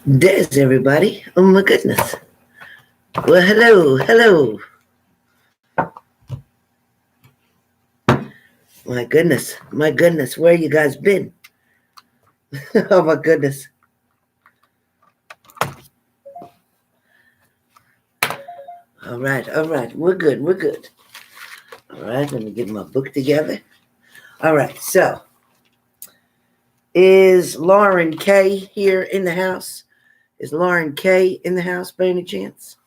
There's everybody. Oh my goodness. Well, hello, hello. My goodness, where you guys been? Oh my goodness. All right. We're good. All right, let me get my book together. All right, so is Lauren K here in the house? Is Lauren K in the house by any chance?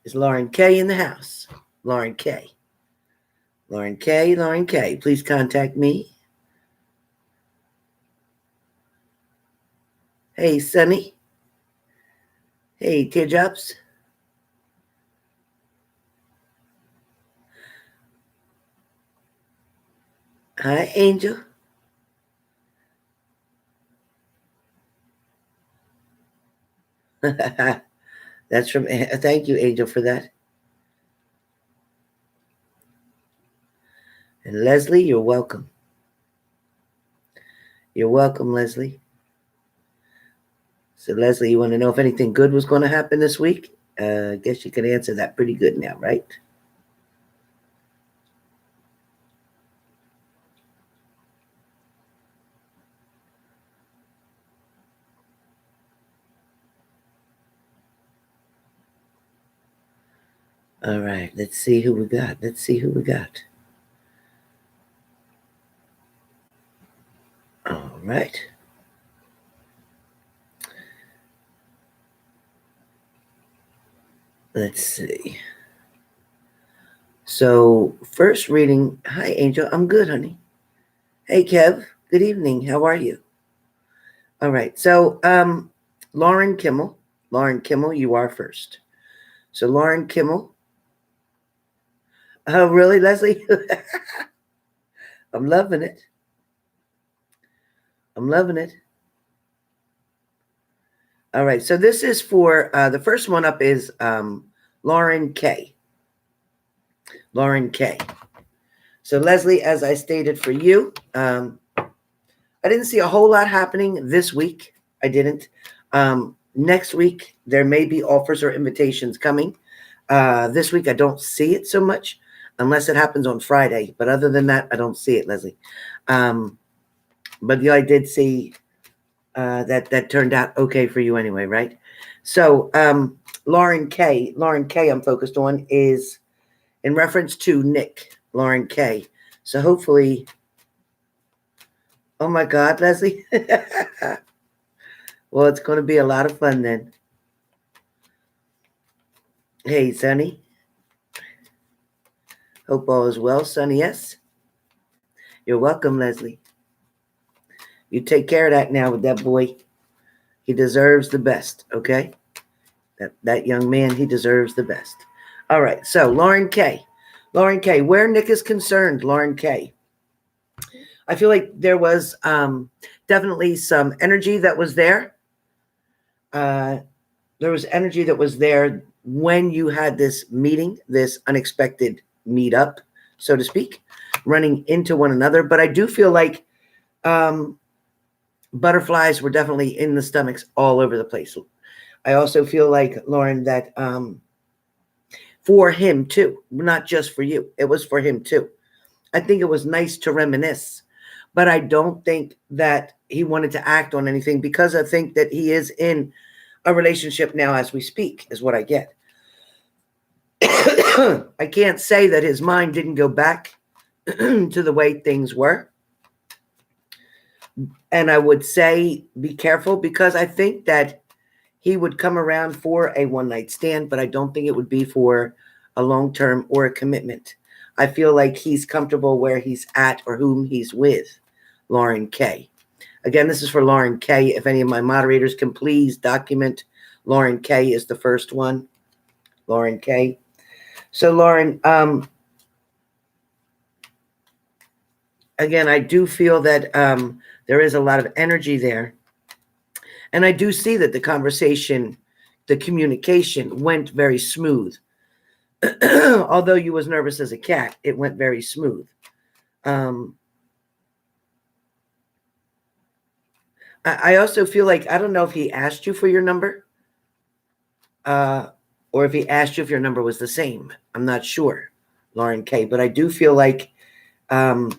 Is Lauren K in the house? Lauren K. Lauren K. Please contact me. Hey, Sunny. Hey, Teardrops. Hi, Angel. That's from, thank you, Angel, for that. And Leslie, you're welcome. You're welcome, Leslie. So, Leslie, you want to know if anything good was going to happen this week? I guess you can answer that pretty good now, right? All right, let's see who we got. All right. Let's see. So, first reading. Hi, Angel. I'm good, honey. Hey, Kev. Good evening. How are you? All right. So, Lauren Kimmel, you are first. So, Lauren Kimmel. Oh, really, Leslie? I'm loving it. All right. So, this is for the first one up is Lauren K. So, Leslie, as I stated for you, I didn't see a whole lot happening this week. I didn't. Next week, there may be offers or invitations coming. This week, I don't see it so much unless it happens on Friday. But other than that, I don't see it, Leslie. But yeah, I did see that turned out okay for you anyway, right? So Lauren K, I'm focused on is in reference to Nick, Lauren K. So hopefully, oh my God, Leslie. Well, it's going to be a lot of fun then. Hey, Sonny. Hope all is well, Sonny. Yes. You're welcome, Leslie. You take care of that now with that boy. He deserves the best, okay? That young man, he deserves the best. All right, so Lauren K, where Nick is concerned, Lauren K. I feel like there was definitely some energy that was there. There was energy that was there when you had this meeting, this unexpected meetup, so to speak, running into one another. But I do feel like butterflies were definitely in the stomachs all over the place. I also feel like, Lauren, that for him too, not just for you, it was for him too. I think it was nice to reminisce, but I don't think that he wanted to act on anything because I think that he is in a relationship now as we speak, is what I get. I can't say that his mind didn't go back to the way things were. And I would say be careful because I think that he would come around for a one-night stand, but I don't think it would be for a long-term or a commitment. I feel like he's comfortable where he's at or whom he's with, Lauren K. Again, this is for Lauren K. If any of my moderators can please document Lauren K is the first one. Lauren K. So, Lauren, again, I do feel that there is a lot of energy there. And I do see that the conversation, the communication went very smooth. Although you was nervous as a cat, it went very smooth. I also feel like, I don't know if he asked you for your number, or if he asked you if your number was the same. I'm not sure, Lauren K. But I do feel like both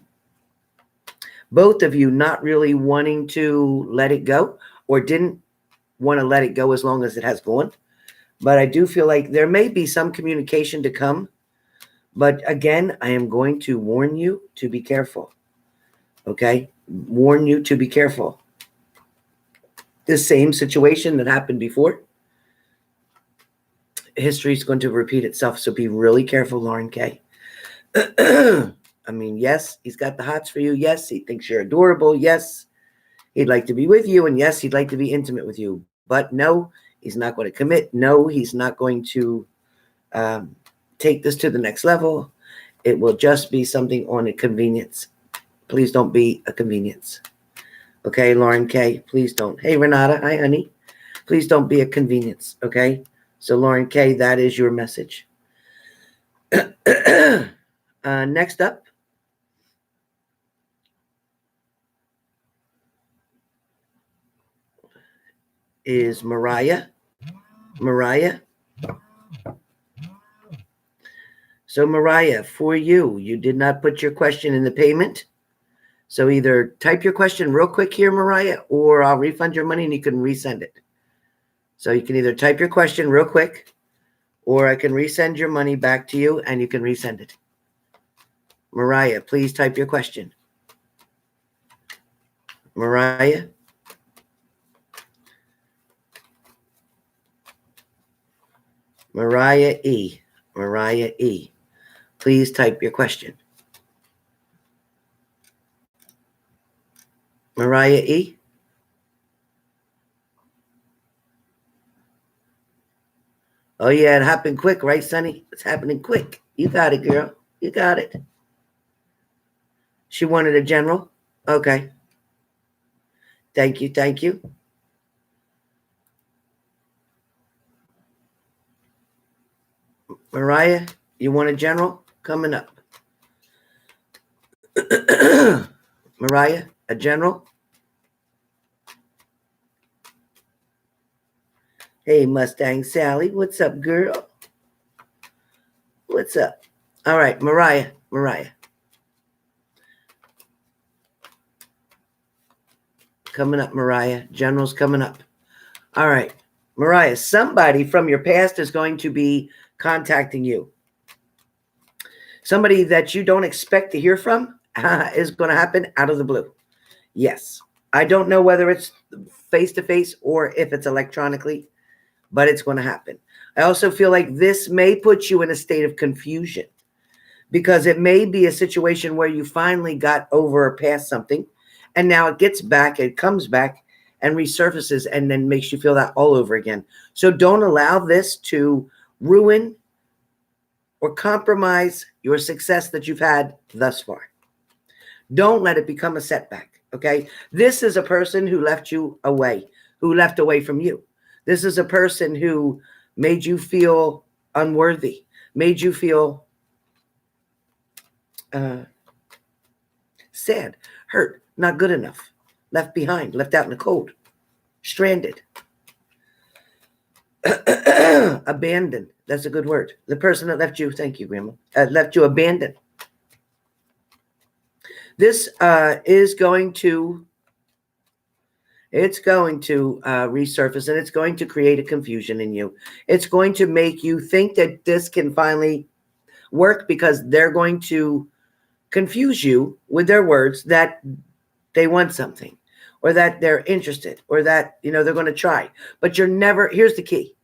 of you not really wanting to let it go, or didn't want to let it go as long as it has gone. But I do feel like there may be some communication to come. But again, I am going to warn you to be careful. Okay? Warn you to be careful. The same situation that happened before, history is going to repeat itself. So be really careful, Lauren K. I mean, yes, he's got the hots for you. Yes, he thinks you're adorable. Yes, he'd like to be with you. And yes, he'd like to be intimate with you. But no, he's not going to commit. No, he's not going to take this to the next level. It will just be something on a convenience. Please don't be a convenience. Okay, Lauren K., please don't. Hey, Renata. Hi, honey. Please don't be a convenience. Okay? So, Lauren K., that is your message. Next up is Mariah. Mariah. So, Mariah, for you, you did not put your question in the payment. So either type your question real quick here, Mariah, or I'll refund your money and you can resend it. So you can either type your question real quick, or I can resend your money back to you and you can resend it. Mariah, please type your question. Mariah. Mariah E. Mariah E. Please type your question. Mariah E. Oh, yeah, it happened quick, right, Sonny? It's happening quick. You got it, girl. You got it. She wanted a general? Okay. Thank you, thank you. Mariah, you want a general? Coming up. Mariah, a general? Hey, Mustang Sally, what's up, girl? What's up? All right, Mariah. Coming up, Mariah. General's coming up. All right, Mariah, somebody from your past is going to be contacting you. Somebody that you don't expect to hear from is going to happen out of the blue. Yes. I don't know whether it's face-to-face or if it's electronically, but it's going to happen. I also feel like this may put you in a state of confusion, because it may be a situation where you finally got over or past something, and now it comes back and resurfaces and then makes you feel that all over again. So don't allow this to ruin or compromise your success that you've had thus far. Don't let it become a setback, okay? This is a person who left you away, who left away from you. This is a person who made you feel unworthy, made you feel sad, hurt, not good enough, left behind, left out in the cold, stranded, abandoned. That's a good word. The person that left you, thank you, Grandma, left you abandoned. This is going to, resurface, and it's going to create a confusion in you. It's going to make you think that this can finally work, because they're going to confuse you with their words that they want something, or that they're interested, or that, they're going to try. But you're never, here's the key.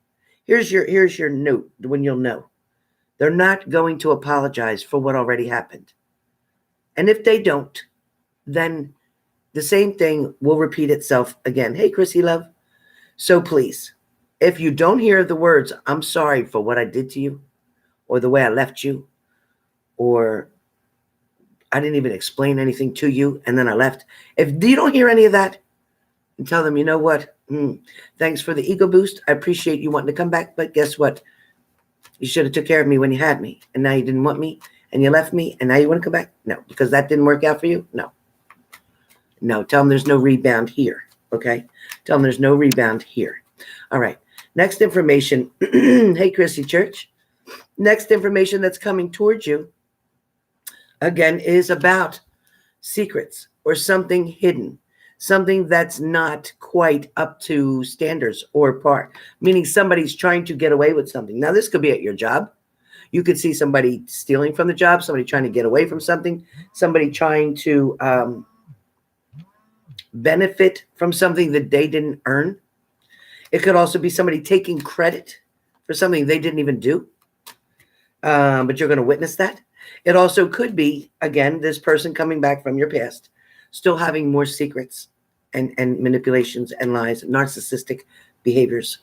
Here's your note when you'll know. They're not going to apologize for what already happened. And if they don't, then the same thing will repeat itself again. Hey, Chrissy love. So please, if you don't hear the words, I'm sorry for what I did to you, or the way I left you, or I didn't even explain anything to you and then I left. If you don't hear any of that, and tell them, you know what? Thanks for the ego boost. I appreciate you wanting to come back, but guess what? You should have took care of me when you had me, and now you didn't want me, and you left me and now you want to come back? No, because that didn't work out for you? No. No, tell them there's no rebound here, okay? Tell them there's no rebound here. All right, next information. Hey, Chrissy Church. Next information that's coming towards you, again, is about secrets or something hidden, something that's not quite up to standards or par, meaning somebody's trying to get away with something. Now, this could be at your job. You could see somebody stealing from the job, somebody trying to get away from something, somebody trying to benefit from something that they didn't earn. It could also be somebody taking credit for something they didn't even do, but you're going to witness that. It also could be, again, this person coming back from your past, still having more secrets and manipulations and lies, narcissistic behaviors.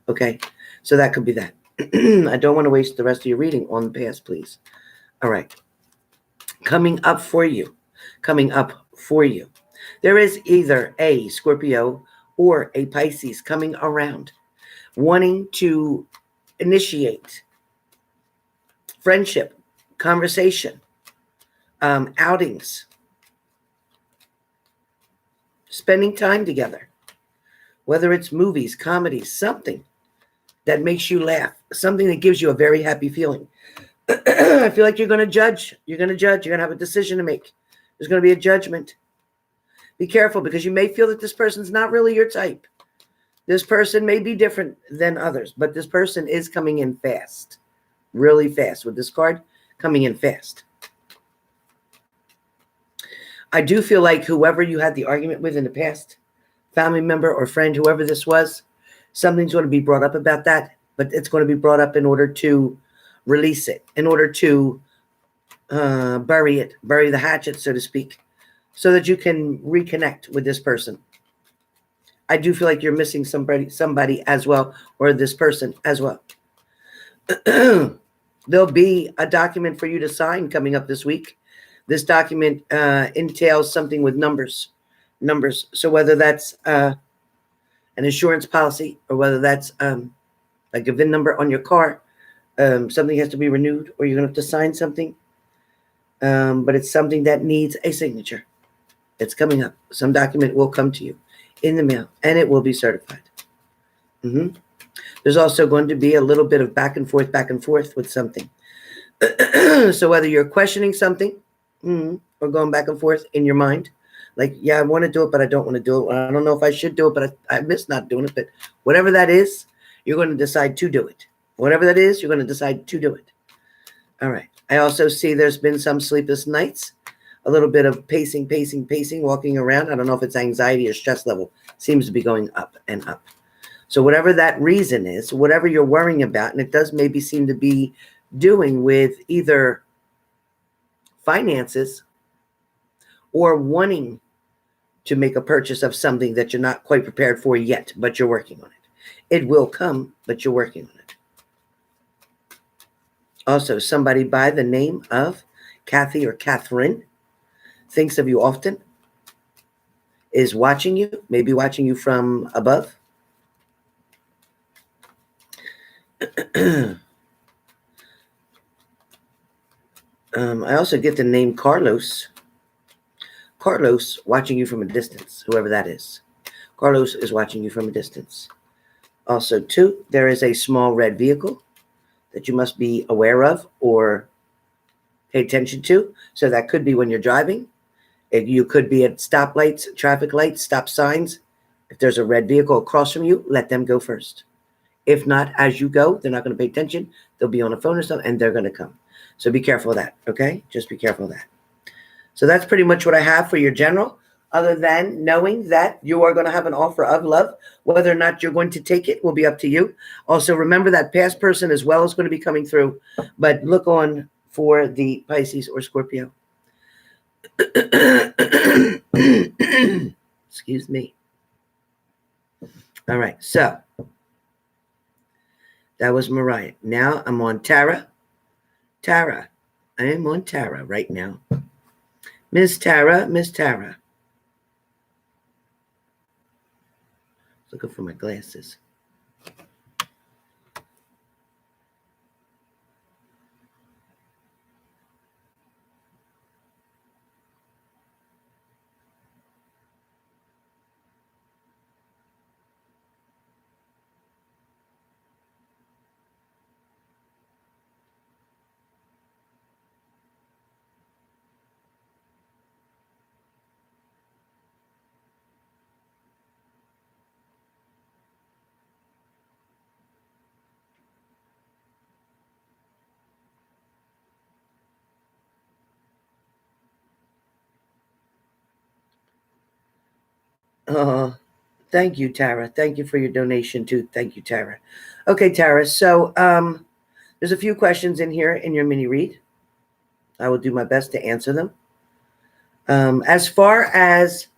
Okay, so that could be that. I don't want to waste the rest of your reading on the past, please. All right. Coming up for you. There is either a Scorpio or a Pisces coming around, wanting to initiate friendship, conversation, outings, spending time together, whether it's movies, comedies, something that makes you laugh, something that gives you a very happy feeling. I feel like you're going to judge. You're going to have a decision to make. There's going to be a judgment. Be careful, because you may feel that this person's not really your type. This person may be different than others, but this person is coming in fast, really fast. With this card, coming in fast. I do feel like whoever you had the argument with in the past, family member or friend, whoever this was, something's going to be brought up about that, but it's going to be brought up in order to release it, in order to bury the hatchet, so to speak, so that you can reconnect with this person. I do feel like you're missing somebody as well, or this person as well. There'll be a document for you to sign coming up this week. This document entails something with numbers. So whether that's an insurance policy, or whether that's like a VIN number on your car, something has to be renewed, or you're going to have to sign something. But it's something that needs a signature. It's coming up. Some document will come to you in the mail, and it will be certified. There's also going to be a little bit of back and forth with something. So whether you're questioning something or going back and forth in your mind, like, yeah, I want to do it, but I don't want to do it. I don't know if I should do it, but I miss not doing it. But whatever that is, you're going to decide to do it. Whatever that is, you're going to decide to do it. All right. I also see there's been some sleepless nights, a little bit of pacing, walking around. I don't know if it's anxiety or stress level. Seems to be going up and up. So whatever that reason is, whatever you're worrying about, and it does maybe seem to be doing with either finances or wanting to make a purchase of something that you're not quite prepared for yet, but you're working on it. It will come, but you're working on it. Also, somebody by the name of Kathy or Catherine thinks of you often, is watching you, maybe watching you from above. I also get the name Carlos. Carlos watching you from a distance, whoever that is. Carlos is watching you from a distance. Also, too, there is a small red vehicle that you must be aware of or pay attention to. So that could be when you're driving. You could be at stoplights, traffic lights, stop signs. If there's a red vehicle across from you, let them go first. If not, as you go, they're not going to pay attention. They'll be on a phone or something, and they're going to come. So be careful of that, okay? Just be careful of that. So that's pretty much what I have for your general, other than knowing that you are going to have an offer of love. Whether or not you're going to take it will be up to you. Also, remember that past person as well is going to be coming through, but look on for the Pisces or Scorpio. Excuse me. All right, so that was Mariah. Now I'm on Tara. Tara. I am on Tara right now. Miss Tara. Looking for my glasses. Thank you, Tara. Thank you for your donation too. Thank you, Tara. Okay, Tara. So there's a few questions in here in your mini read. I will do my best to answer them. As far as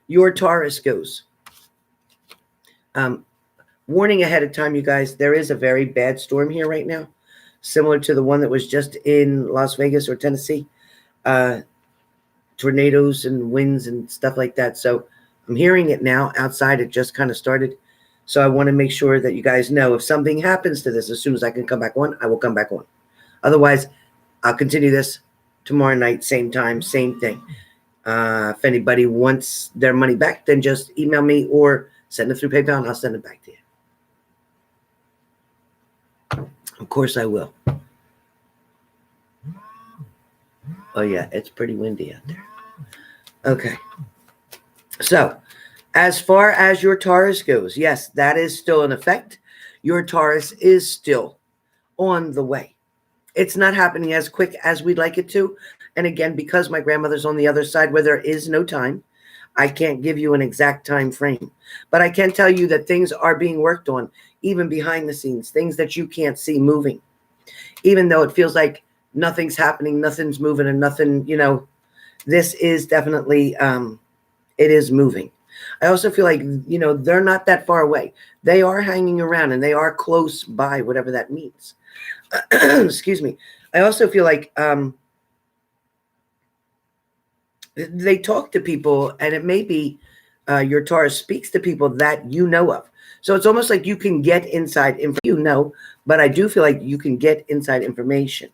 your Taurus goes, warning ahead of time, you guys, there is a very bad storm here right now, similar to the one that was just in Las Vegas or Tennessee. Tornadoes and winds and stuff like that. So I'm hearing it now outside. It just kind of started. So I want to make sure that you guys know if something happens to this, as soon as I can come back on, I will come back on. Otherwise, I'll continue this tomorrow night, same time, same thing. If anybody wants their money back, then just email me or send it through PayPal and I'll send it back to you. Of course I will. Oh yeah, it's pretty windy out there. Okay. So, as far as your Taurus goes, yes, that is still in effect. Your Taurus is still on the way. It's not happening as quick as we'd like it to. And again, because my grandmother's on the other side where there is no time, I can't give you an exact time frame. But I can tell you that things are being worked on, even behind the scenes, things that you can't see moving. Even though it feels like nothing's happening, nothing's moving, and nothing, you know, this is definitely, it is moving. I also feel like, you know, they're not that far away. They are hanging around and they are close by, whatever that means. Excuse me. I also feel like they talk to people, and it may be your Taurus speaks to people that you know of. So it's almost like you can get inside information, you know, but I do feel like you can get inside information.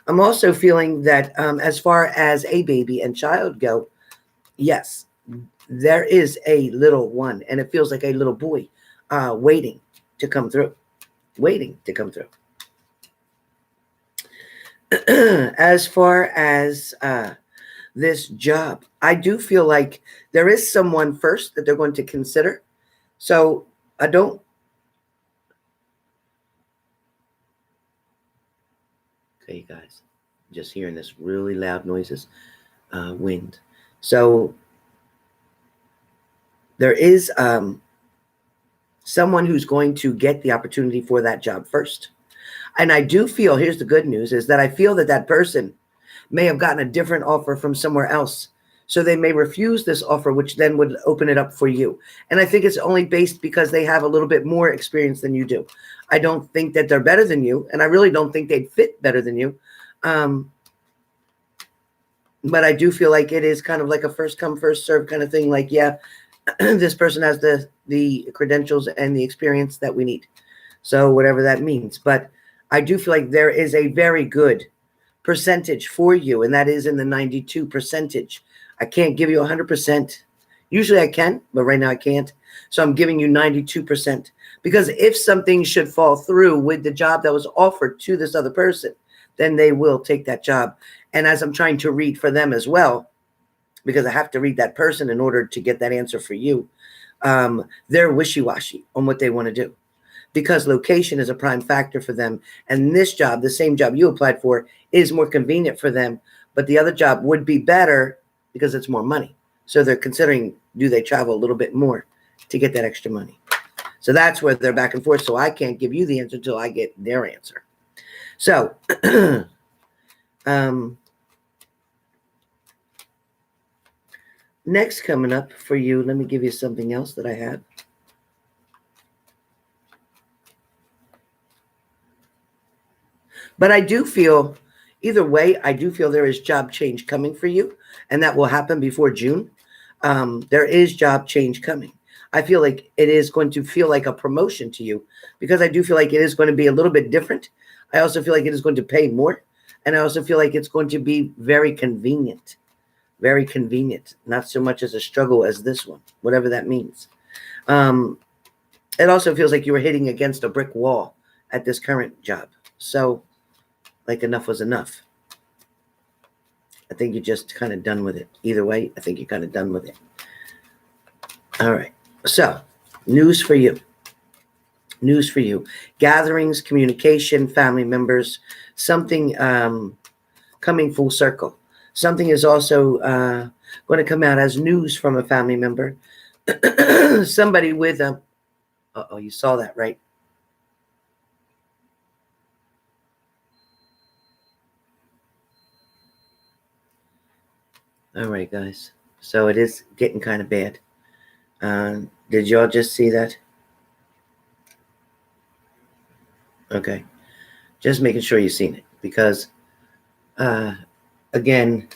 I'm also feeling that as far as a baby and child go, yes, there is a little one, and it feels like a little boy waiting to come through, waiting to come through. As far as this job, I do feel like there is someone first that they're going to consider. So I don't. Okay, guys, just hearing this really loud noises, wind. So there is someone who's going to get the opportunity for that job first. And I do feel, here's the good news, is that I feel that that person may have gotten a different offer from somewhere else. So they may refuse this offer, which then would open it up for you. And I think it's only based because they have a little bit more experience than you do. I don't think that they're better than you, and I really don't think they'd fit better than you. But I do feel like it is kind of like a first come, first serve kind of thing. Like, yeah, this person has the credentials and the experience that we need. So whatever that means. But I do feel like there is a very good percentage for you, and that is in the 92%. I can't give you 100%. Usually I can, but right now I can't. So I'm giving you 92%, because if something should fall through with the job that was offered to this other person, then they will take that job. And as I'm trying to read for them as well, because I have to read that person in order to get that answer for you, they're wishy-washy on what they want to do, because location is a prime factor for them. And this job, the same job you applied for, is more convenient for them, but the other job would be better because it's more money. So they're considering, do they travel a little bit more to get that extra money? So that's where they're back and forth. So I can't give you the answer until I get their answer. So, next coming up for you, let me give you something else that I have. But I do feel, either way, I do feel there is job change coming for you, and that will happen before June. There is job change coming. I feel like it is going to feel like a promotion to you, because I do feel like it is going to be a little bit different. I also feel like it is going to pay more, and I also feel like it's going to be very convenient. Very convenient. Not so much as a struggle as this one, whatever that means. It also feels like you were hitting against a brick wall at this current job. So, like, enough was enough. I think you're just kind of done with it. Either way, I think you're kind of done with it. All right. So, news for you. News for you. Gatherings, communication, family members, something coming full circle. Something is also going to come out as news from a family member. somebody with a, uh-oh, you saw that, right? All right, guys. So it is getting kind of bad. Did y'all just see that? Okay. Just making sure you've seen it, because, again,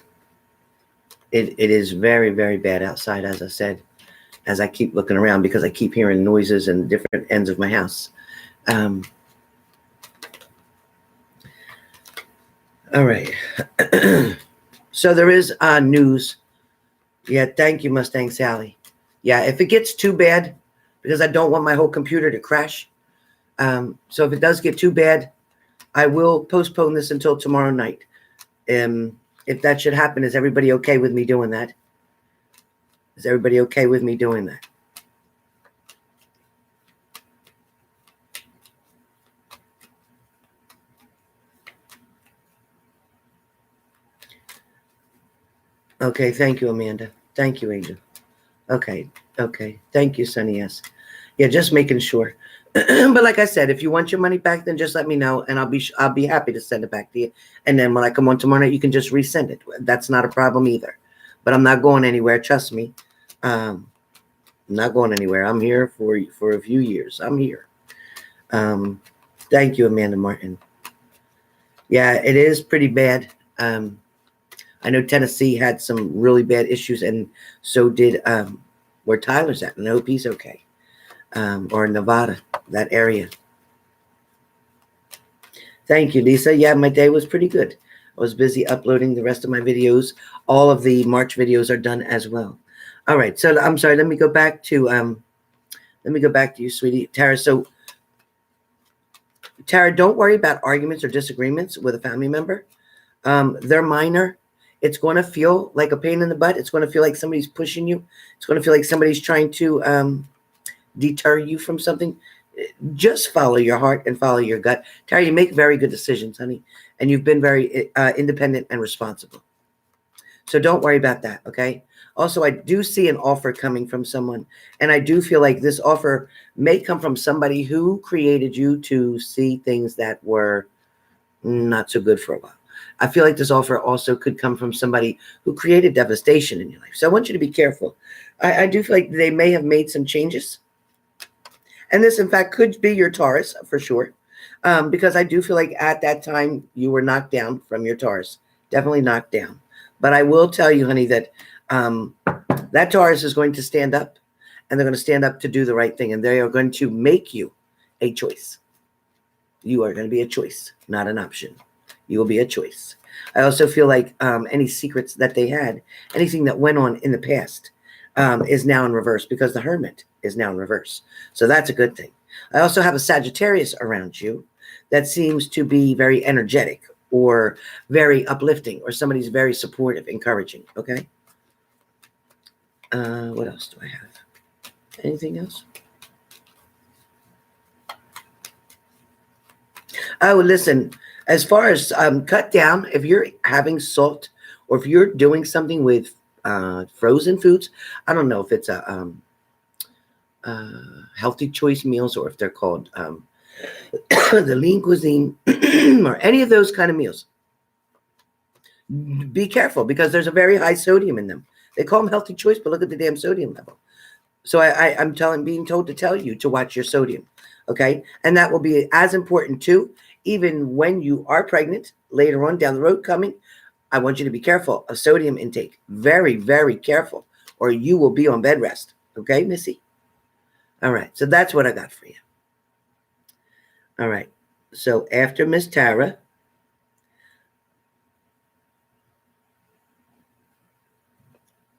it is very, very bad outside, as I said, as I keep looking around, because I keep hearing noises in different ends of my house. All right. So there is news. Yeah, thank you, Mustang Sally. Yeah, if it gets too bad, because I don't want my whole computer to crash. So if it does get too bad, I will postpone this until tomorrow night. If that should happen, is everybody okay with me doing that? Is everybody okay with me doing that? Okay, thank you, Amanda. Thank you, Angel. Okay, thank you, Sunny. Yes, yeah, just making sure. But like I said, if you want your money back, then just let me know, and I'll be happy to send it back to you. And then when I come on tomorrow night, you can just resend it. That's not a problem either. But I'm not going anywhere. Trust me. I'm not going anywhere. I'm here for a few years. I'm here. Thank you, Amanda Martin. Yeah, it is pretty bad. I know Tennessee had some really bad issues, and so did where Tyler's at. And I hope he's okay. Or Nevada, that area. Thank you, Lisa. Yeah, my day was pretty good. I was busy uploading the rest of my videos. All of the March videos are done as well. All right, so I'm sorry. Let me go back to you, sweetie, Tara. So, Tara, don't worry about arguments or disagreements with a family member. They're minor. It's going to feel like a pain in the butt. It's going to feel like somebody's pushing you. It's going to feel like somebody's trying to deter you from something. Just follow your heart and follow your gut. Tara, you make very good decisions, honey, and you've been very independent and responsible. So don't worry about that, okay? Also, I do see an offer coming from someone, and I do feel like this offer may come from somebody who created you to see things that were not so good for a while. I feel like this offer also could come from somebody who created devastation in your life. So I want you to be careful. I do feel like they may have made some changes. And this, in fact, could be your Taurus for sure. Because I do feel like at that time you were knocked down from your Taurus. Definitely knocked down. But I will tell you, honey, that that Taurus is going to stand up. And they're going to stand up to do the right thing. And they are going to make you a choice. You are going to be a choice, not an option. You will be a choice. I also feel like any secrets that they had, anything that went on in the past, is now in reverse, because the Hermit is now in reverse. So that's a good thing. I also have a Sagittarius around you that seems to be very energetic or very uplifting, or somebody's very supportive, encouraging. Okay. What else do I have? Anything else? Oh, listen, as far as cut down, if you're having salt, or if you're doing something with frozen foods, I don't know if it's a healthy choice meals, or if they're called the lean cuisine, or any of those kind of meals. Be careful, because there's a very high sodium in them. They call them healthy choice, but look at the damn sodium level. So I'm being told to tell you to watch your sodium, okay? And that will be as important too, even when you are pregnant, later on down the road coming. I want you to be careful of sodium intake. Very, very careful, or you will be on bed rest. Okay, Missy? All right, so that's what I got for you. All right, so after Miss Tara,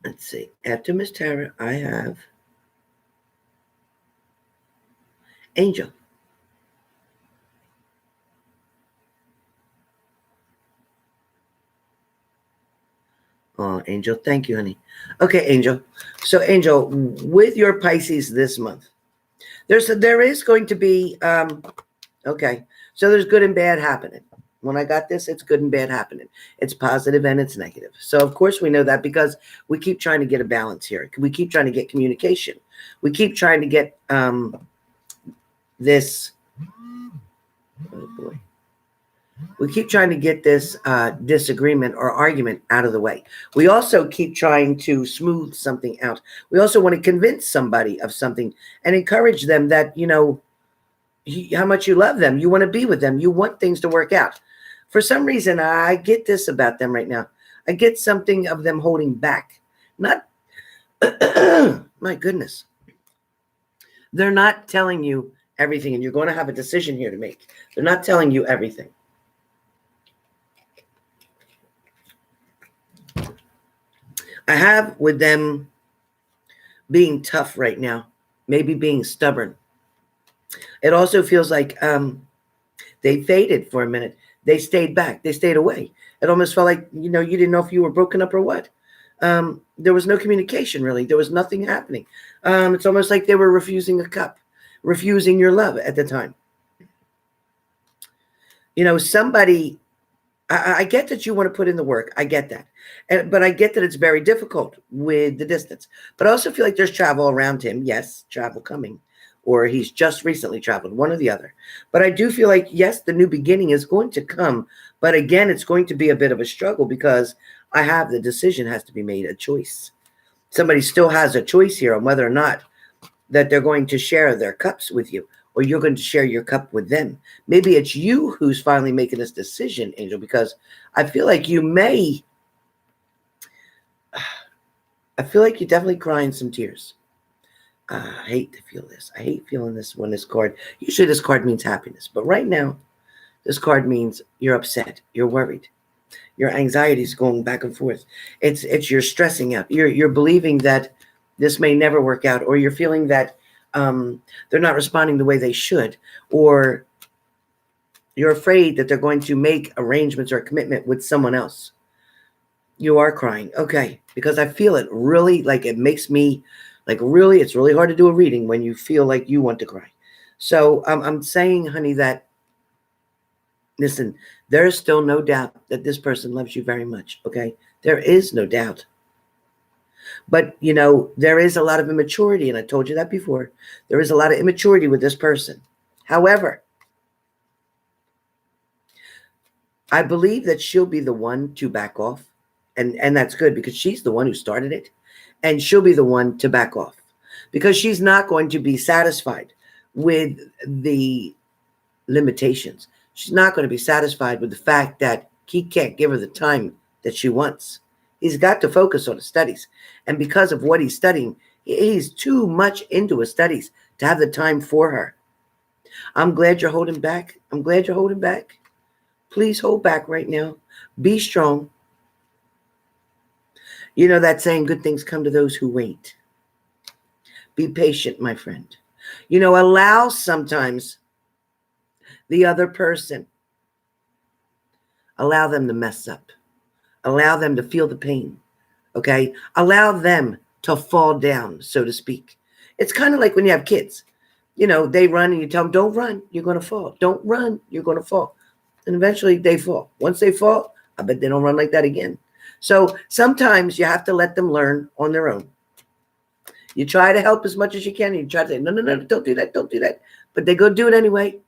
let's see. After Miss Tara, I have Angel. Oh, Angel, thank you, honey. Okay, Angel. So, Angel, with your Pisces this month, there is going to be, okay, so there's good and bad happening. When I got this, it's good and bad happening. It's positive and it's negative. So, of course, we know that because we keep trying to get a balance here. We keep trying to get communication. We keep trying to get this. Oh, boy. We keep trying to get this disagreement or argument out of the way. We also keep trying to smooth something out. We also want to convince somebody of something and encourage them that, you know, how much you love them. You want to be with them. You want things to work out. For some reason, I get this about them right now. I get something of them holding back. Not, my goodness. They're not telling you everything, and you're going to have a decision here to make. They're not telling you everything. I have with them being tough right now, maybe being stubborn. It also feels like they faded for a minute. They stayed back. They stayed away. It almost felt like, you know, you didn't know if you were broken up or what. There was no communication, really. There was nothing happening. It's almost like they were refusing a cup, refusing your love at the time. You know, somebody, I get that you want to put in the work. I get that. But I get that it's very difficult with the distance. But I also feel like there's travel around him. Yes, travel coming. Or he's just recently traveled, one or the other. But I do feel like, yes, the new beginning is going to come. But again, it's going to be a bit of a struggle because I have the decision has to be made, a choice. Somebody still has a choice here on whether or not that they're going to share their cups with you or you're going to share your cup with them. Maybe it's you who's finally making this decision, Angel, because I feel like you may, I feel like you're definitely crying some tears. I hate to feel this. I hate feeling this when this card, usually this card means happiness, but right now, this card means you're upset, you're worried, your anxiety is going back and forth. It's you're stressing out. You're believing that this may never work out, or you're feeling that they're not responding the way they should, or you're afraid that they're going to make arrangements or a commitment with someone else. You are crying, okay? Because I feel it really, like it makes me. Like really, it's really hard to do a reading when you feel like you want to cry. So I'm saying, honey, that, listen, there is still no doubt that this person loves you very much, okay? There is no doubt. But, you know, there is a lot of immaturity, and I told you that before. There is a lot of immaturity with this person. However, I believe that she'll be the one to back off, and that's good because she's the one who started it. And she'll be the one to back off because she's not going to be satisfied with the limitations. She's not going to be satisfied with the fact that he can't give her the time that she wants. He's got to focus on his studies. And because of what he's studying, he's too much into his studies to have the time for her. I'm glad you're holding back. I'm glad you're holding back. Please hold back right now. Be strong. You know that saying, good things come to those who wait. Be patient, my friend. You know, allow sometimes the other person, allow them to mess up. Allow them to feel the pain, okay? Allow them to fall down, so to speak. It's kind of like when you have kids. You know, they run and you tell them, don't run, you're going to fall. Don't run, you're going to fall. And eventually they fall. Once they fall, I bet they don't run like that again. So sometimes you have to let them learn on their own. You try to help as much as you can. And you try to say, no, don't do that, don't do that. But they go do it anyway.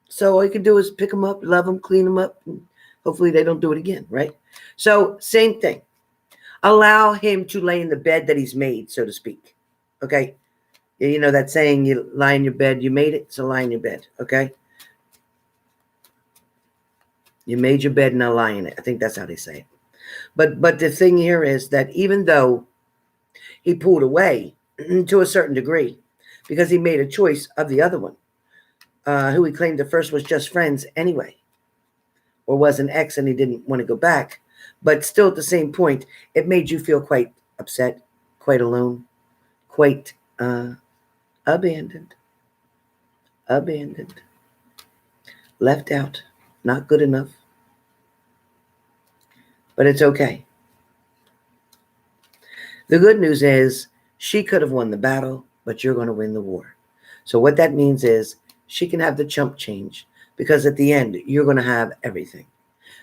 So all you can do is pick them up, love them, clean them up. And hopefully they don't do it again, right? So same thing. Allow him to lay in the bed that he's made, so to speak. Okay? You know that saying, you lie in your bed, you made it, so lie in your bed, okay? You made your bed, now lie in it. I think that's how they say it. But the thing here is that even though he pulled away to a certain degree because he made a choice of the other one, who he claimed at first was just friends anyway, or was an ex and he didn't want to go back, but still at the same point, it made you feel quite upset, quite alone, quite abandoned, left out, not good enough. But it's okay. The good news is she could have won the battle, but you're going to win the war. So what that means is she can have the chump change because at the end, you're going to have everything.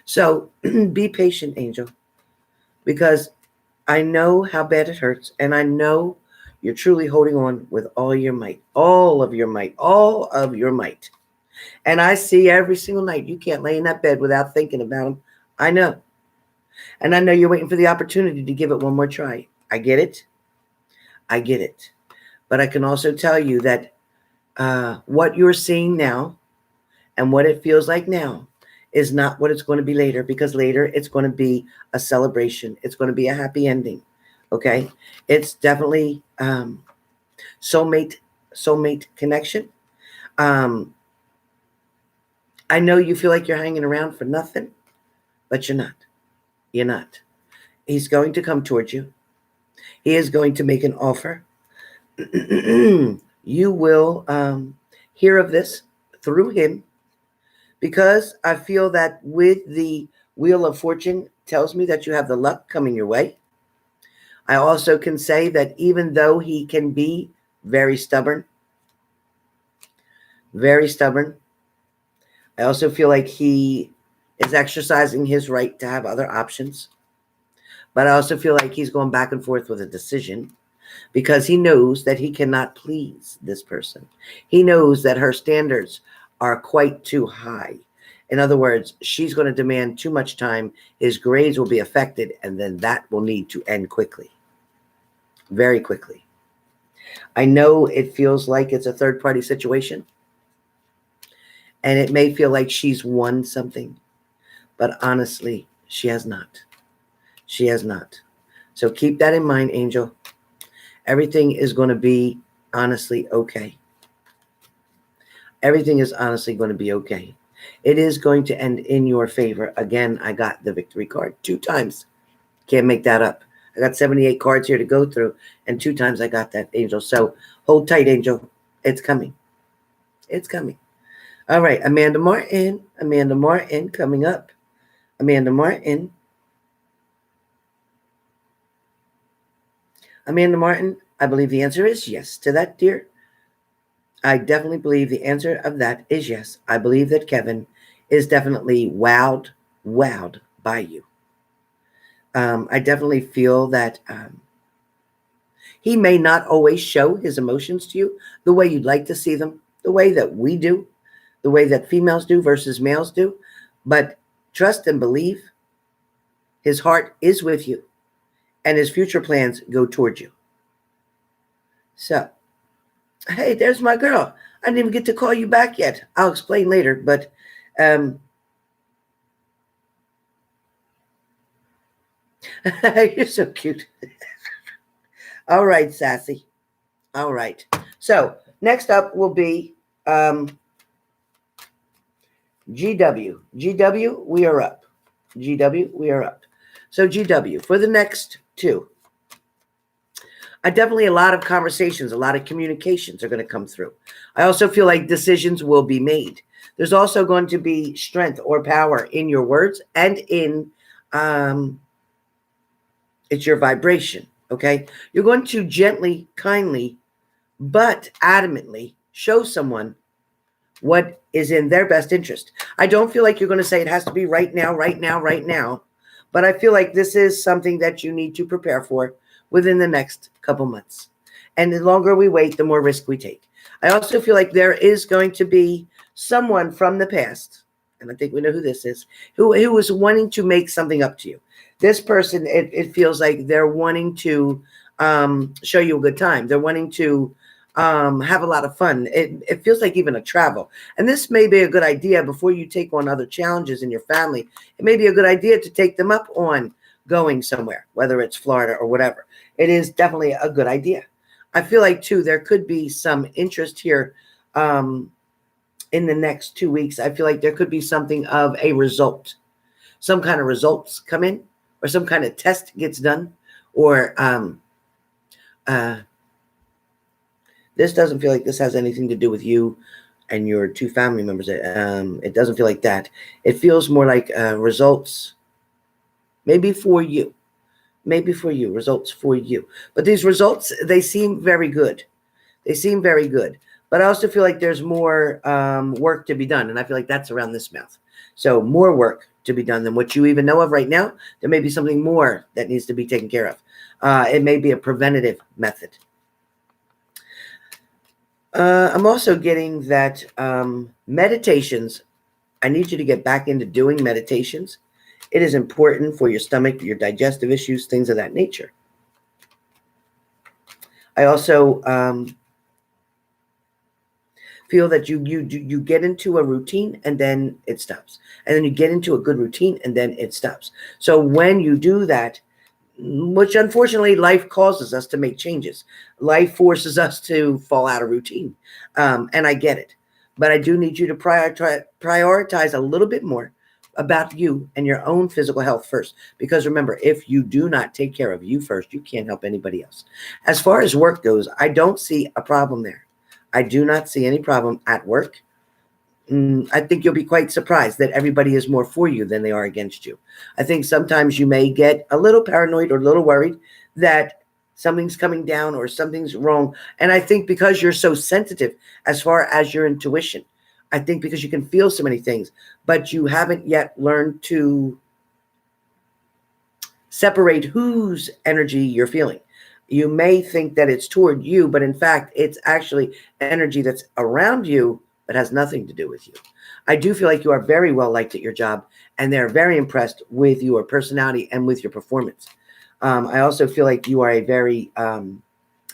So be patient, Angel, because I know how bad it hurts, and I know you're truly holding on with all your might, all of your might, all of your might. And I see every single night you can't lay in that bed without thinking about him. I know. And I know you're waiting for the opportunity to give it one more try. I get it. I get it. But I can also tell you that what you're seeing now and what it feels like now is not what it's going to be later, because later it's going to be a celebration. It's going to be a happy ending. Okay? It's definitely soulmate connection. I know you feel like you're hanging around for nothing, but you're not. You're not. He's going to come towards you. He is going to make an offer. You will hear of this through him, because I feel that with the Wheel of Fortune tells me that you have the luck coming your way. I also can say that even though he can be very stubborn, I also feel like he is exercising his right to have other options. But I also feel like he's going back and forth with a decision, because he knows that he cannot please this person. He knows that her standards are quite too high. In other words, she's going to demand too much time. His grades will be affected, and then that will need to end quickly. Very quickly. I know it feels like it's a third-party situation, and it may feel like she's won something, but honestly, she has not. She has not. So keep that in mind, Angel. Everything is going to be honestly okay. Everything is honestly going to be okay. It is going to end in your favor. Again, I got the victory card 2 times. Can't make that up. I got 78 cards here to go through, and 2 times I got that, Angel. So hold tight, Angel. It's coming. It's coming. All right, Amanda Martin. Amanda Martin coming up. Amanda Martin. Amanda Martin, I believe the answer is yes to that, dear. I definitely believe the answer of that is yes. I believe that Kevin is definitely wowed by you. I definitely feel that he may not always show his emotions to you the way you'd like to see them, the way that we do, the way that females do versus males do. But trust and believe his heart is with you, and his future plans go towards you. So, hey, there's my girl. I didn't even get to call you back yet. I'll explain later, but you're so cute. All right, Sassy. All right. So next up will be GW. GW, we are up. GW, we are up. So GW, for the next 2, definitely a lot of conversations, a lot of communications are going to come through. I also feel like decisions will be made. There's also going to be strength or power in your words and in it's your vibration, okay? You're going to gently, kindly, but adamantly show someone what is in their best interest. I don't feel like you're going to say it has to be right now, right now, right now. But I feel like this is something that you need to prepare for within the next couple months. And the longer we wait, the more risk we take. I also feel like there is going to be someone from the past, and I think we know who this is, who was wanting to make something up to you. This person, it feels like they're wanting to show you a good time. They're wanting to have a lot of fun. It feels like even a travel. And this may be a good idea before you take on other challenges in your family. It may be a good idea to take them up on going somewhere, whether it's Florida or whatever. It is definitely a good idea. I feel like, too, there could be some interest here in the next 2 weeks. I feel like there could be something of a result. Some kind of results come in, or some kind of test gets done, or this doesn't feel like this has anything to do with you and your 2 family members. It doesn't feel like that. It feels more like results, maybe for you. Maybe for you, results for you. But these results, they seem very good. They seem very good. But I also feel like there's more work to be done. And I feel like that's around this mouth. So more work to be done than what you even know of right now. There may be something more that needs to be taken care of. It may be a preventative method. I'm also getting that meditations, I need you to get back into doing meditations. It is important for your stomach, your digestive issues, things of that nature. I also feel that you get into a routine and then it stops. And then you get into a good routine and then it stops. So when you do that, which unfortunately life causes us to make changes. Life forces us to fall out of routine. And I get it. But I do need you to prioritize a little bit more about you and your own physical health first. Because remember, if you do not take care of you first, you can't help anybody else. As far as work goes, I don't see a problem there. I do not see any problem at work. I think you'll be quite surprised that everybody is more for you than they are against you. I think sometimes you may get a little paranoid or a little worried that something's coming down or something's wrong. And I think because you're so sensitive as far as your intuition, I think because you can feel so many things, but you haven't yet learned to separate whose energy you're feeling. You may think that it's toward you, but in fact, it's actually energy that's around you but has nothing to do with you. I do feel like you are very well liked at your job, and they're very impressed with your personality and with your performance. I also feel like you are a very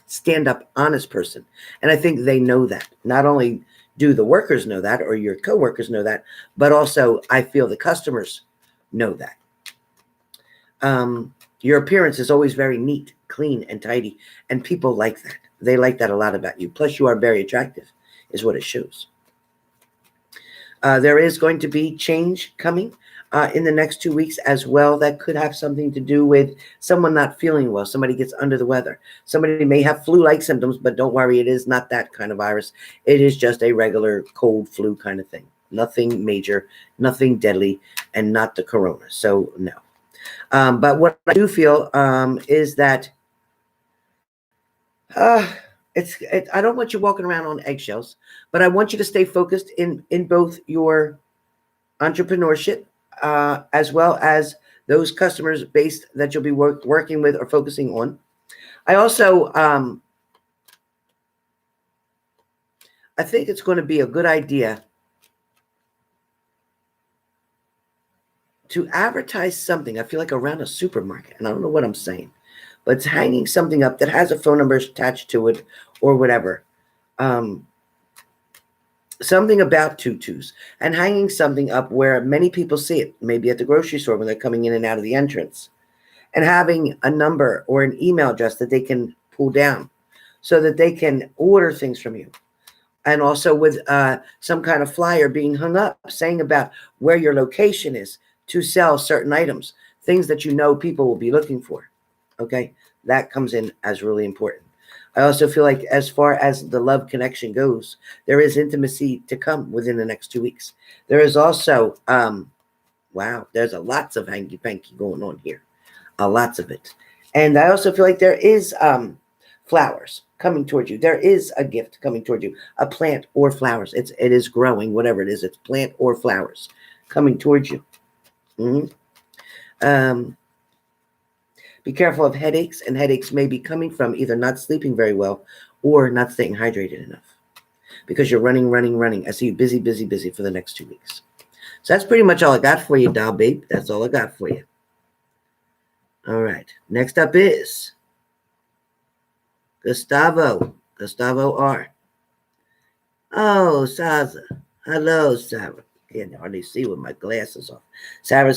stand-up, honest person, and I think they know that. Not only do the workers know that, or your coworkers know that, but also I feel the customers know that. Your appearance is always very neat, clean, and tidy, and people like that. They like that a lot about you. Plus, you are very attractive, is what it shows. There is going to be change coming in the next 2 weeks as well. That could have something to do with someone not feeling well. Somebody gets under the weather. Somebody may have flu-like symptoms, but don't worry, it is not that kind of virus. It is just a regular cold flu kind of thing. Nothing major, nothing deadly, and not the corona. So no. But what I do feel is that I don't want you walking around on eggshells, but I want you to stay focused in both your entrepreneurship as well as those customers based that you'll be working with or focusing on. I also I think it's going to be a good idea to advertise something. I feel like around a supermarket, and I don't know what I'm saying, but it's hanging something up that has a phone number attached to it or whatever. Something about tutus, and hanging something up where many people see it, maybe at the grocery store when they're coming in and out of the entrance, and having a number or an email address that they can pull down so that they can order things from you. And also with some kind of flyer being hung up saying about where your location is to sell certain items, things that you know people will be looking for. Okay, that comes in as really important. I also feel like as far as the love connection goes, there is intimacy to come within the next 2 weeks. There is also, wow, there's lots of hanky-panky going on here. Lots of it. And I also feel like there is flowers coming towards you. There is a gift coming towards you, a plant or flowers. It is growing, whatever it is. It's plant or flowers coming towards you. Be careful of headaches, and headaches may be coming from either not sleeping very well or not staying hydrated enough because you're running. I see you busy for the next 2 weeks. So that's pretty much all I got for you, doll babe. That's all I got for you. All right. Next up is Gustavo R. Oh, Saza. Hello, Sarah. Can't hardly see with my glasses off. Sarah.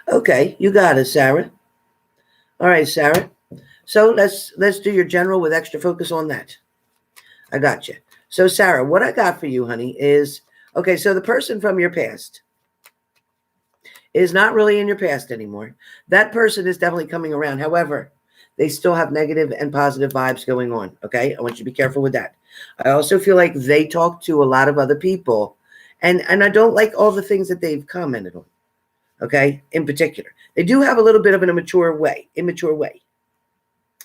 Okay, you got it, Sarah. All right, Sarah. So let's do your general with extra focus on that. I got you. So, Sarah, what I got for you, honey, is, okay, so the person from your past is not really in your past anymore. That person is definitely coming around. However, they still have negative and positive vibes going on, okay? I want you to be careful with that. I also feel like they talk to a lot of other people, and I don't like all the things that they've commented on. Okay, in particular. They do have a little bit of an immature way.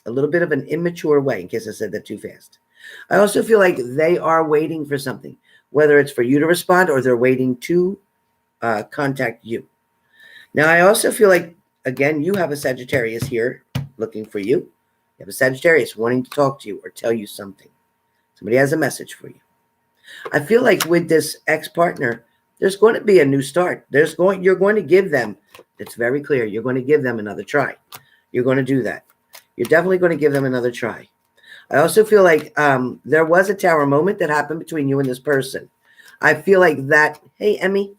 A little bit of an immature way, in case I said that too fast. I also feel like they are waiting for something, whether it's for you to respond or they're waiting to contact you. Now, I also feel like, again, you have a Sagittarius here looking for you. You have a Sagittarius wanting to talk to you or tell you something. Somebody has a message for you. I feel like with this ex-partner, there's going to be a new start. You're going to give them, it's very clear, you're going to give them another try. You're going to do that. You're definitely going to give them another try. I also feel like there was a tower moment that happened between you and this person. I feel like that, hey, Emmy,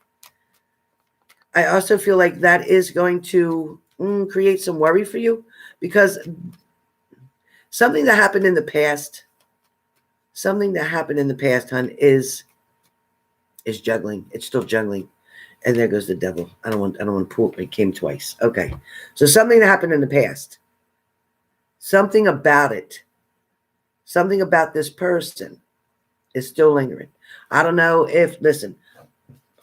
I also feel like that is going to create some worry for you, because something that happened in the past, hon, is juggling. It's still juggling. And there goes the devil. I don't want to pull it. It came twice. Okay. So something that happened in the past. Something about it. Something about this person is still lingering. I don't know if, listen,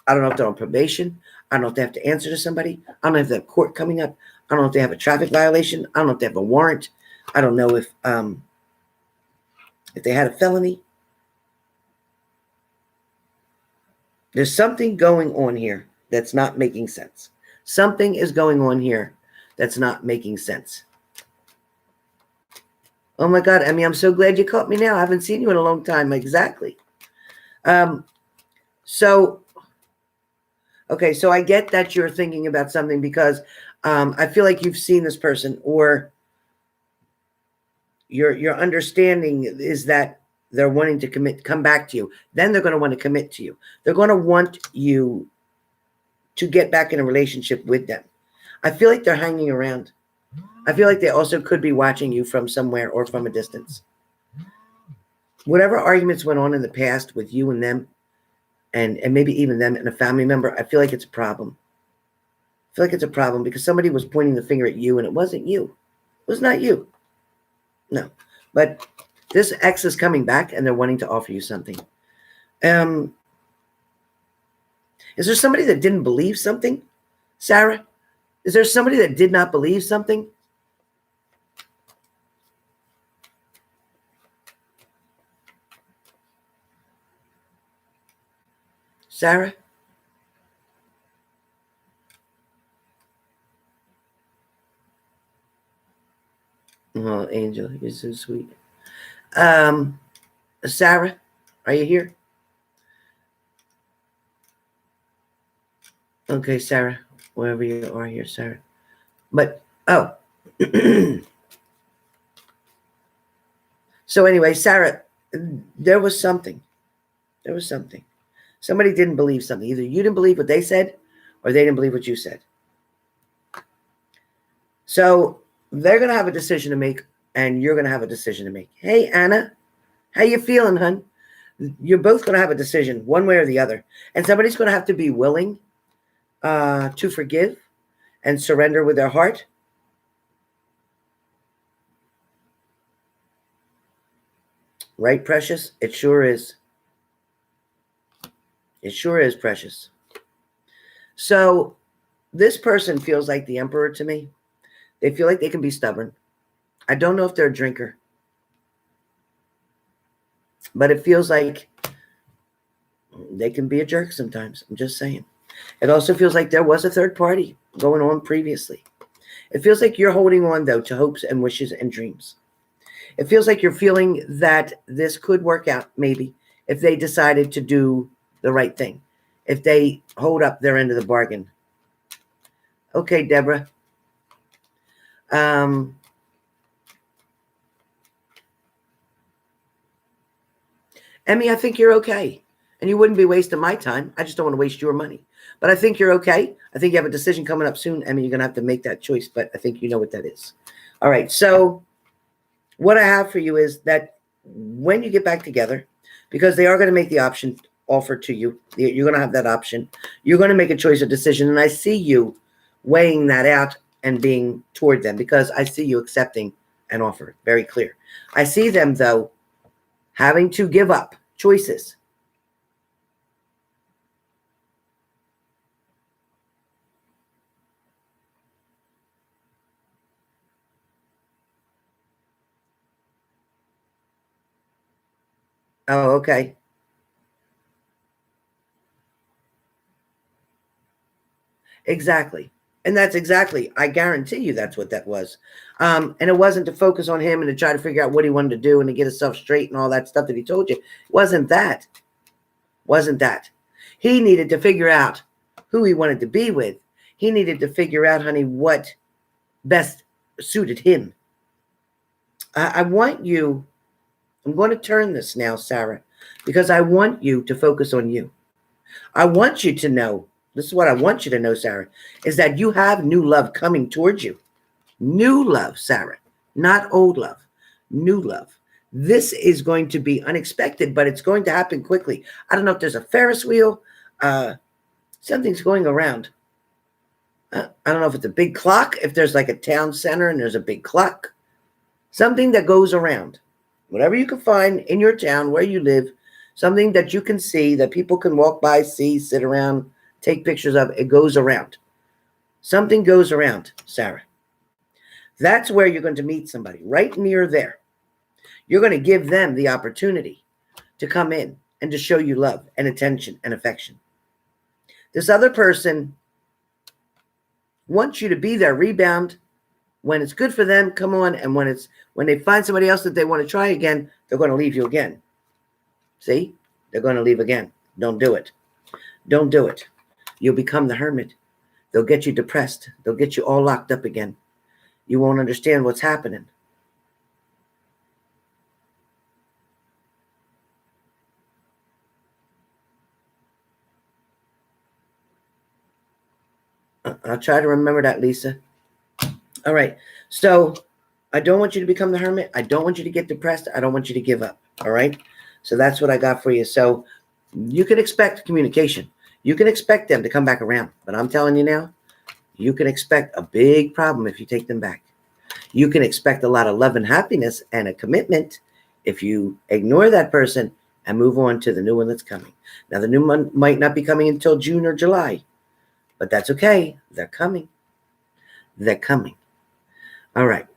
I don't know if they're on probation. I don't know if they have to answer to somebody. I don't know if they have court coming up. I don't know if they have a traffic violation. I don't know if they have a warrant. I don't know if they had a felony. There's something going on here that's not making sense. Something is going on here that's not making sense. Oh my God, Emmy, I'm so glad you caught me now. I haven't seen you in a long time. Exactly. So I get that you're thinking about something, because I feel like you've seen this person, or your understanding is that they're wanting to come back to you. Then they're going to want to commit to you. They're going to want you to get back in a relationship with them. I feel like they're hanging around. I feel like they also could be watching you from somewhere or from a distance. Whatever arguments went on in the past with you and them, and maybe even them and a family member, I feel like it's a problem. I feel like it's a problem because somebody was pointing the finger at you, and it wasn't you. It was not you. No. But this ex is coming back, and they're wanting to offer you something. Is there somebody that didn't believe something, Sarah? Is there somebody that did not believe something? Sarah? Oh, Angel, you're so sweet. Sarah, are you here? Okay, Sarah, wherever you are here, Sarah. But, oh. So anyway, Sarah, there was something. There was something. Somebody didn't believe something. Either you didn't believe what they said, or they didn't believe what you said. So they're going to have a decision to make, and you're going to have a decision to make. Hey, Anna, how you feeling, hun? You're both going to have a decision, one way or the other. And somebody's going to have to be willing to forgive and surrender with their heart. Right, Precious? It sure is. It sure is, Precious. So this person feels like the emperor to me. They feel like they can be stubborn. I don't know if they're a drinker, but it feels like they can be a jerk sometimes. I'm just saying. It also feels like there was a third party going on previously. It feels like you're holding on, though, to hopes and wishes and dreams. It feels like you're feeling that this could work out, maybe, if they decided to do the right thing, if they hold up their end of the bargain. Okay, Deborah. Emmy, I think you're okay. And you wouldn't be wasting my time. I just don't want to waste your money. But I think you're okay. I think you have a decision coming up soon. Emmy, you're going to have to make that choice, but I think you know what that is. All right, so what I have for you is that when you get back together, because they are going to make the option offer to you, you're going to have that option. You're going to make a choice or decision, and I see you weighing that out and being toward them, because I see you accepting an offer. Very clear. I see them, though, having to give up choices. Oh, okay. Exactly. And that's exactly, I guarantee you that's what that was. And it wasn't to focus on him and to try to figure out what he wanted to do and to get himself straight and all that stuff that he told you. It wasn't that. Wasn't that. He needed to figure out who he wanted to be with. He needed to figure out, honey, what best suited him. I want you, I'm going to turn this now, Sarah, because I want you to focus on you. I want you to know, this is what I want you to know, Sarah, is that you have new love coming towards you. New love, Sarah, not old love, new love. This is going to be unexpected, but it's going to happen quickly. I don't know if there's a Ferris wheel. Something's going around. I don't know if it's a big clock, if there's like a town center and there's a big clock. Something that goes around. Whatever you can find in your town where you live, something that you can see, that people can walk by, see, sit around, take pictures of. It goes around. Something goes around, Sarah. That's where you're going to meet somebody, right near there. You're going to give them the opportunity to come in and to show you love and attention and affection. This other person wants you to be their rebound. When it's good for them, come on. And when they find somebody else that they want to try again, they're going to leave you again. See? They're going to leave again. Don't do it. Don't do it. You'll become the hermit. They'll get you depressed. They'll get you all locked up again. You won't understand what's happening. I'll try to remember that, Lisa. All right. So I don't want you to become the hermit. I don't want you to get depressed. I don't want you to give up. All right. So that's what I got for you. So you can expect communication. You can expect them to come back around. But I'm telling you now, you can expect a big problem if you take them back. You can expect a lot of love and happiness and a commitment if you ignore that person and move on to the new one that's coming. Now, the new one might not be coming until June or July, but that's okay. They're coming. They're coming. All right.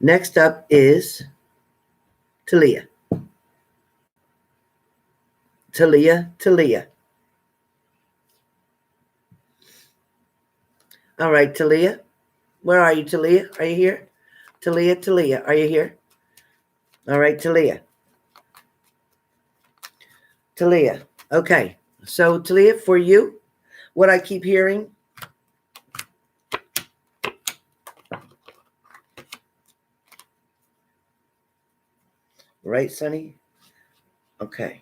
Next up is Thalia. Thalia. All right, Thalia. Where are you, Thalia? Are you here? Thalia, are you here? All right, Thalia. Okay. So, Thalia, for you, what I keep hearing, right, Sonny? Okay.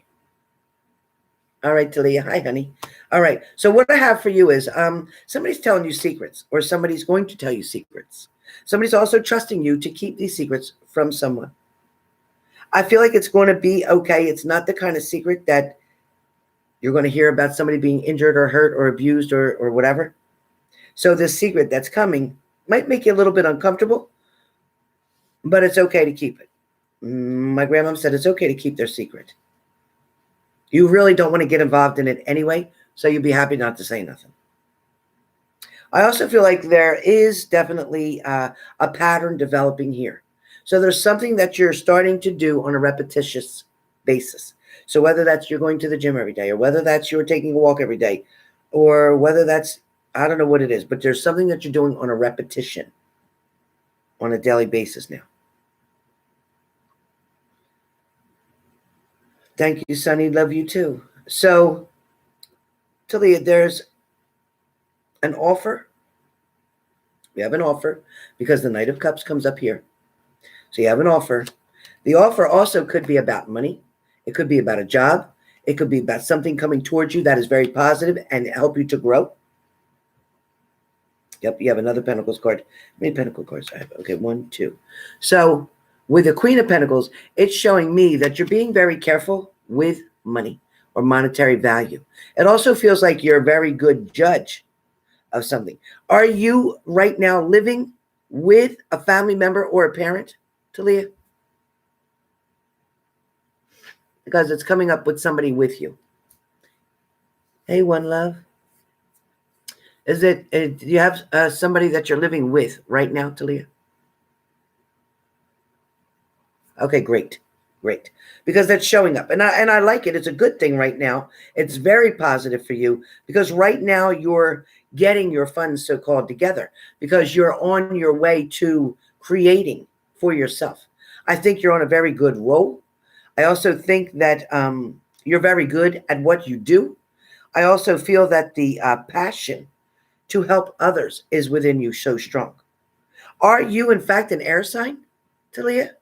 All right, Thalia. Hi, honey. All right. So what I have for you is somebody's telling you secrets, or somebody's going to tell you secrets. Somebody's also trusting you to keep these secrets from someone. I feel like it's going to be okay. It's not the kind of secret that you're going to hear about somebody being injured or hurt or abused or whatever. So this secret that's coming might make you a little bit uncomfortable, but it's okay to keep it. My grandma said it's okay to keep their secret. You really don't want to get involved in it anyway, so you'll be happy not to say nothing. I also feel like there is definitely a pattern developing here. So there's something that you're starting to do on a repetitious basis. So whether that's you're going to the gym every day, or whether that's you're taking a walk every day, or whether that's, I don't know what it is, but there's something that you're doing on a repetition on a daily basis now. Thank you, Sonny. Love you too. So, Thalia, there's an offer. We have an offer because the Knight of Cups comes up here. So you have an offer. The offer also could be about money. It could be about a job. It could be about something coming towards you that is very positive and help you to grow. Yep, you have another Pentacles card. How many Pentacle cards do I have? Okay, 1, 2. So with the Queen of Pentacles, it's showing me that you're being very careful with money or monetary value. It also feels like you're a very good judge of something. Are you right now living with a family member or a parent, Thalia? Because it's coming up with somebody with you. Hey, One Love. Do you have somebody that you're living with right now, Thalia? Okay, great. Great. Because that's showing up. And I like it. It's a good thing right now. It's very positive for you because right now you're getting your funds so-called together because you're on your way to creating for yourself. I think you're on a very good roll. I also think that you're very good at what you do. I also feel that the passion to help others is within you so strong. Are you, in fact, an air sign, Thalia?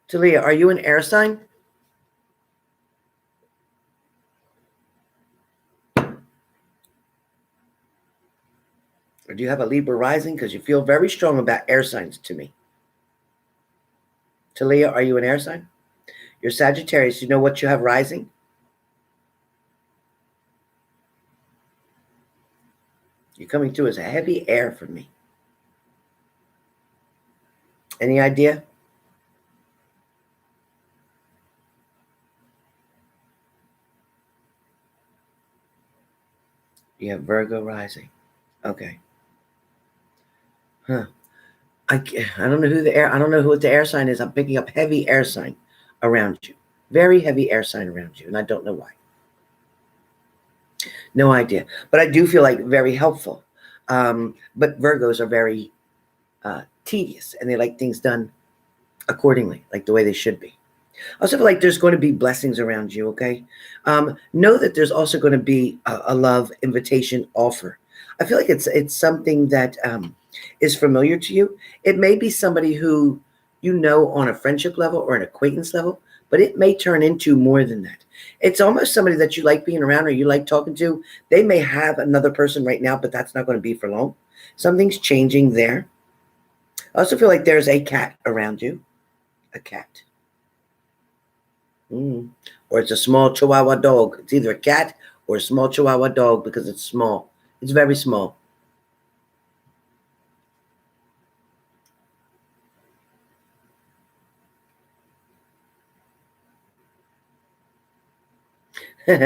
Thalia, are you an air sign? Or do you have a Libra rising? Because you feel very strong about air signs to me. Thalia, are you an air sign? You're Sagittarius. You know what you have rising? You're coming through as a heavy air for me. Any idea? You have Virgo rising. Okay. Huh. I don't know who the air. I don't know who the air sign is. I'm picking up heavy air sign around you. Very heavy air sign around you, and I don't know why. No idea. But I do feel like very helpful. But Virgos are very tedious, and they like things done accordingly, like the way they should be. I also feel like there's going to be blessings around you, okay? Know that there's also going to be a love invitation offer. I feel like it's something that is familiar to you. It may be somebody who you know on a friendship level or an acquaintance level, but it may turn into more than that. It's almost somebody that you like being around or you like talking to. They may have another person right now, but that's not going to be for long. Something's changing there. I also feel like there's a cat around you. A cat. Or it's a small Chihuahua dog. It's either a cat or a small Chihuahua dog because it's small. It's very small.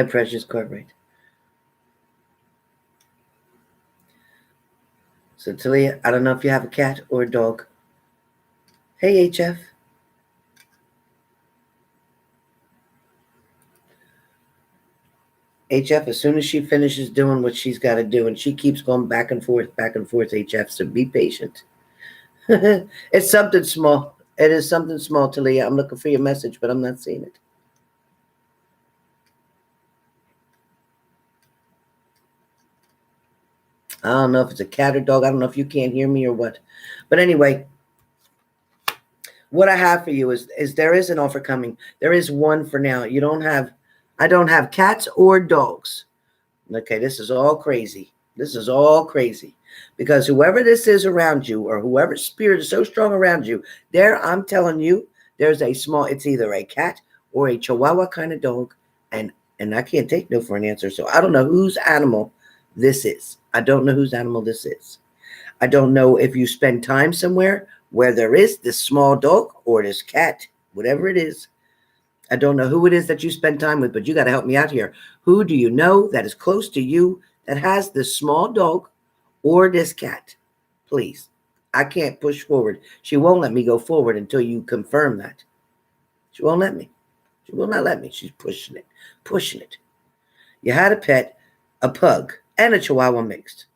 Precious corporate. So Talia, I don't know if you have a cat or a dog. Hey, HF. HF, as soon as she finishes doing what she's got to do, and she keeps going back and forth, HF, so be patient. It's something small. It is something small, Talia. I'm looking for your message, but I'm not seeing it. I don't know if it's a cat or dog. I don't know if you can't hear me or what. But anyway, what I have for you is there is an offer coming. There is one for now. I don't have cats or dogs. Okay, this is all crazy. This is all crazy. Because whoever this is around you or whoever spirit is so strong around you, I'm telling you, there's a small, it's either a cat or a Chihuahua kind of dog. And I can't take no for an answer. So I don't know whose animal this is. I don't know whose animal this is. I don't know if you spend time somewhere where there is this small dog or this cat, whatever it is. I don't know who it is that you spend time with, but you got to help me out here. Who do you know that is close to you that has this small dog or this cat? Please. I can't push forward. She won't let me go forward until you confirm that. She won't let me. She will not let me. She's pushing it. Pushing it. You had a pet, a pug, and a Chihuahua mixed.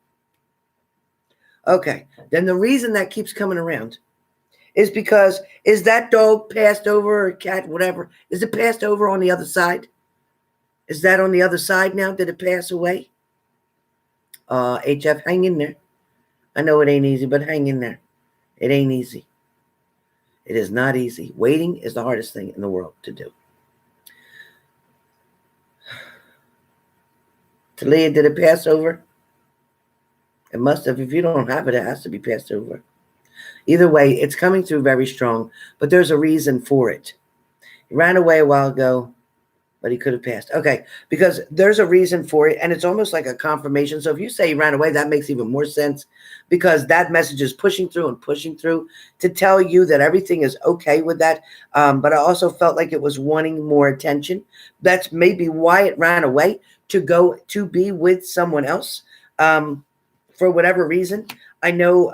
Okay. Then the reason that keeps coming around is because, is that dog passed over or cat, whatever? Is it passed over on the other side? Is that on the other side now? Did it pass away? HF, hang in there. I know it ain't easy, but hang in there. It ain't easy. It is not easy. Waiting is the hardest thing in the world to do. Talia, did it pass over? It must have. If you don't have it, it has to be passed over. Either way, it's coming through very strong, but there's a reason for it. He ran away a while ago, but he could have passed. Okay, because there's a reason for it, and it's almost like a confirmation. So if you say he ran away, that makes even more sense because that message is pushing through and pushing through to tell you that everything is okay with that. But I also felt like it was wanting more attention. That's maybe why it ran away, to go to be with someone else for whatever reason. I know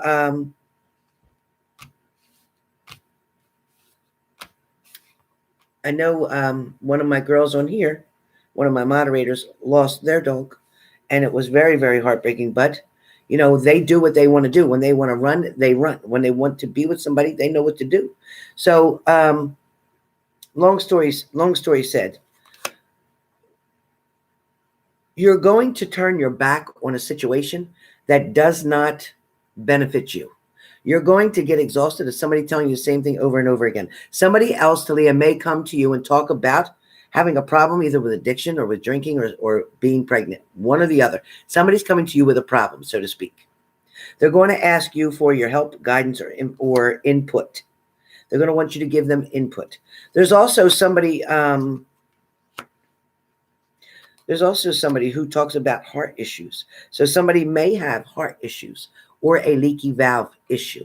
one of my girls on here, one of my moderators, lost their dog, and it was very, very heartbreaking. But, you know, they do what they want to do. When they want to run, they run. When they want to be with somebody, they know what to do. So, long story said, you're going to turn your back on a situation that does not benefit you. You're going to get exhausted of somebody telling you the same thing over and over again. Somebody else, Thalia, may come to you and talk about having a problem either with addiction or with drinking or being pregnant, one or the other. Somebody's coming to you with a problem, so to speak. They're going to ask you for your help, guidance, or input. They're going to want you to give them input. There's also somebody who talks about heart issues. So somebody may have heart issues or a leaky valve issue.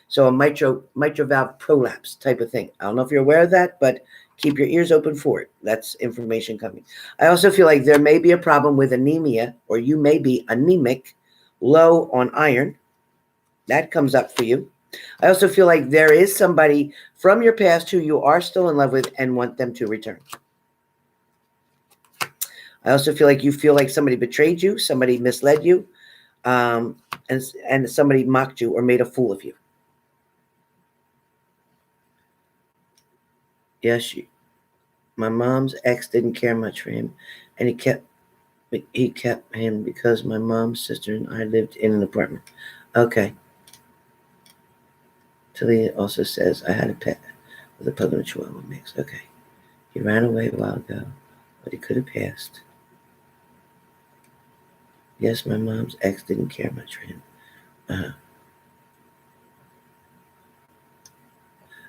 So a mitral valve prolapse type of thing. I don't know if you're aware of that, but keep your ears open for it. That's information coming. I also feel like there may be a problem with anemia, or you may be anemic, low on iron. That comes up for you. I also feel like there is somebody from your past who you are still in love with and want them to return. I also feel like somebody betrayed you, somebody misled you, and somebody mocked you or made a fool of you. Yes, my mom's ex didn't care much for him, and he kept him because my mom's sister and I lived in an apartment. Okay. Thalia also says, I had a pet with a pug and a chihuahua mix. Okay. He ran away a while ago, but he could have passed. Yes, my mom's ex didn't care much for him.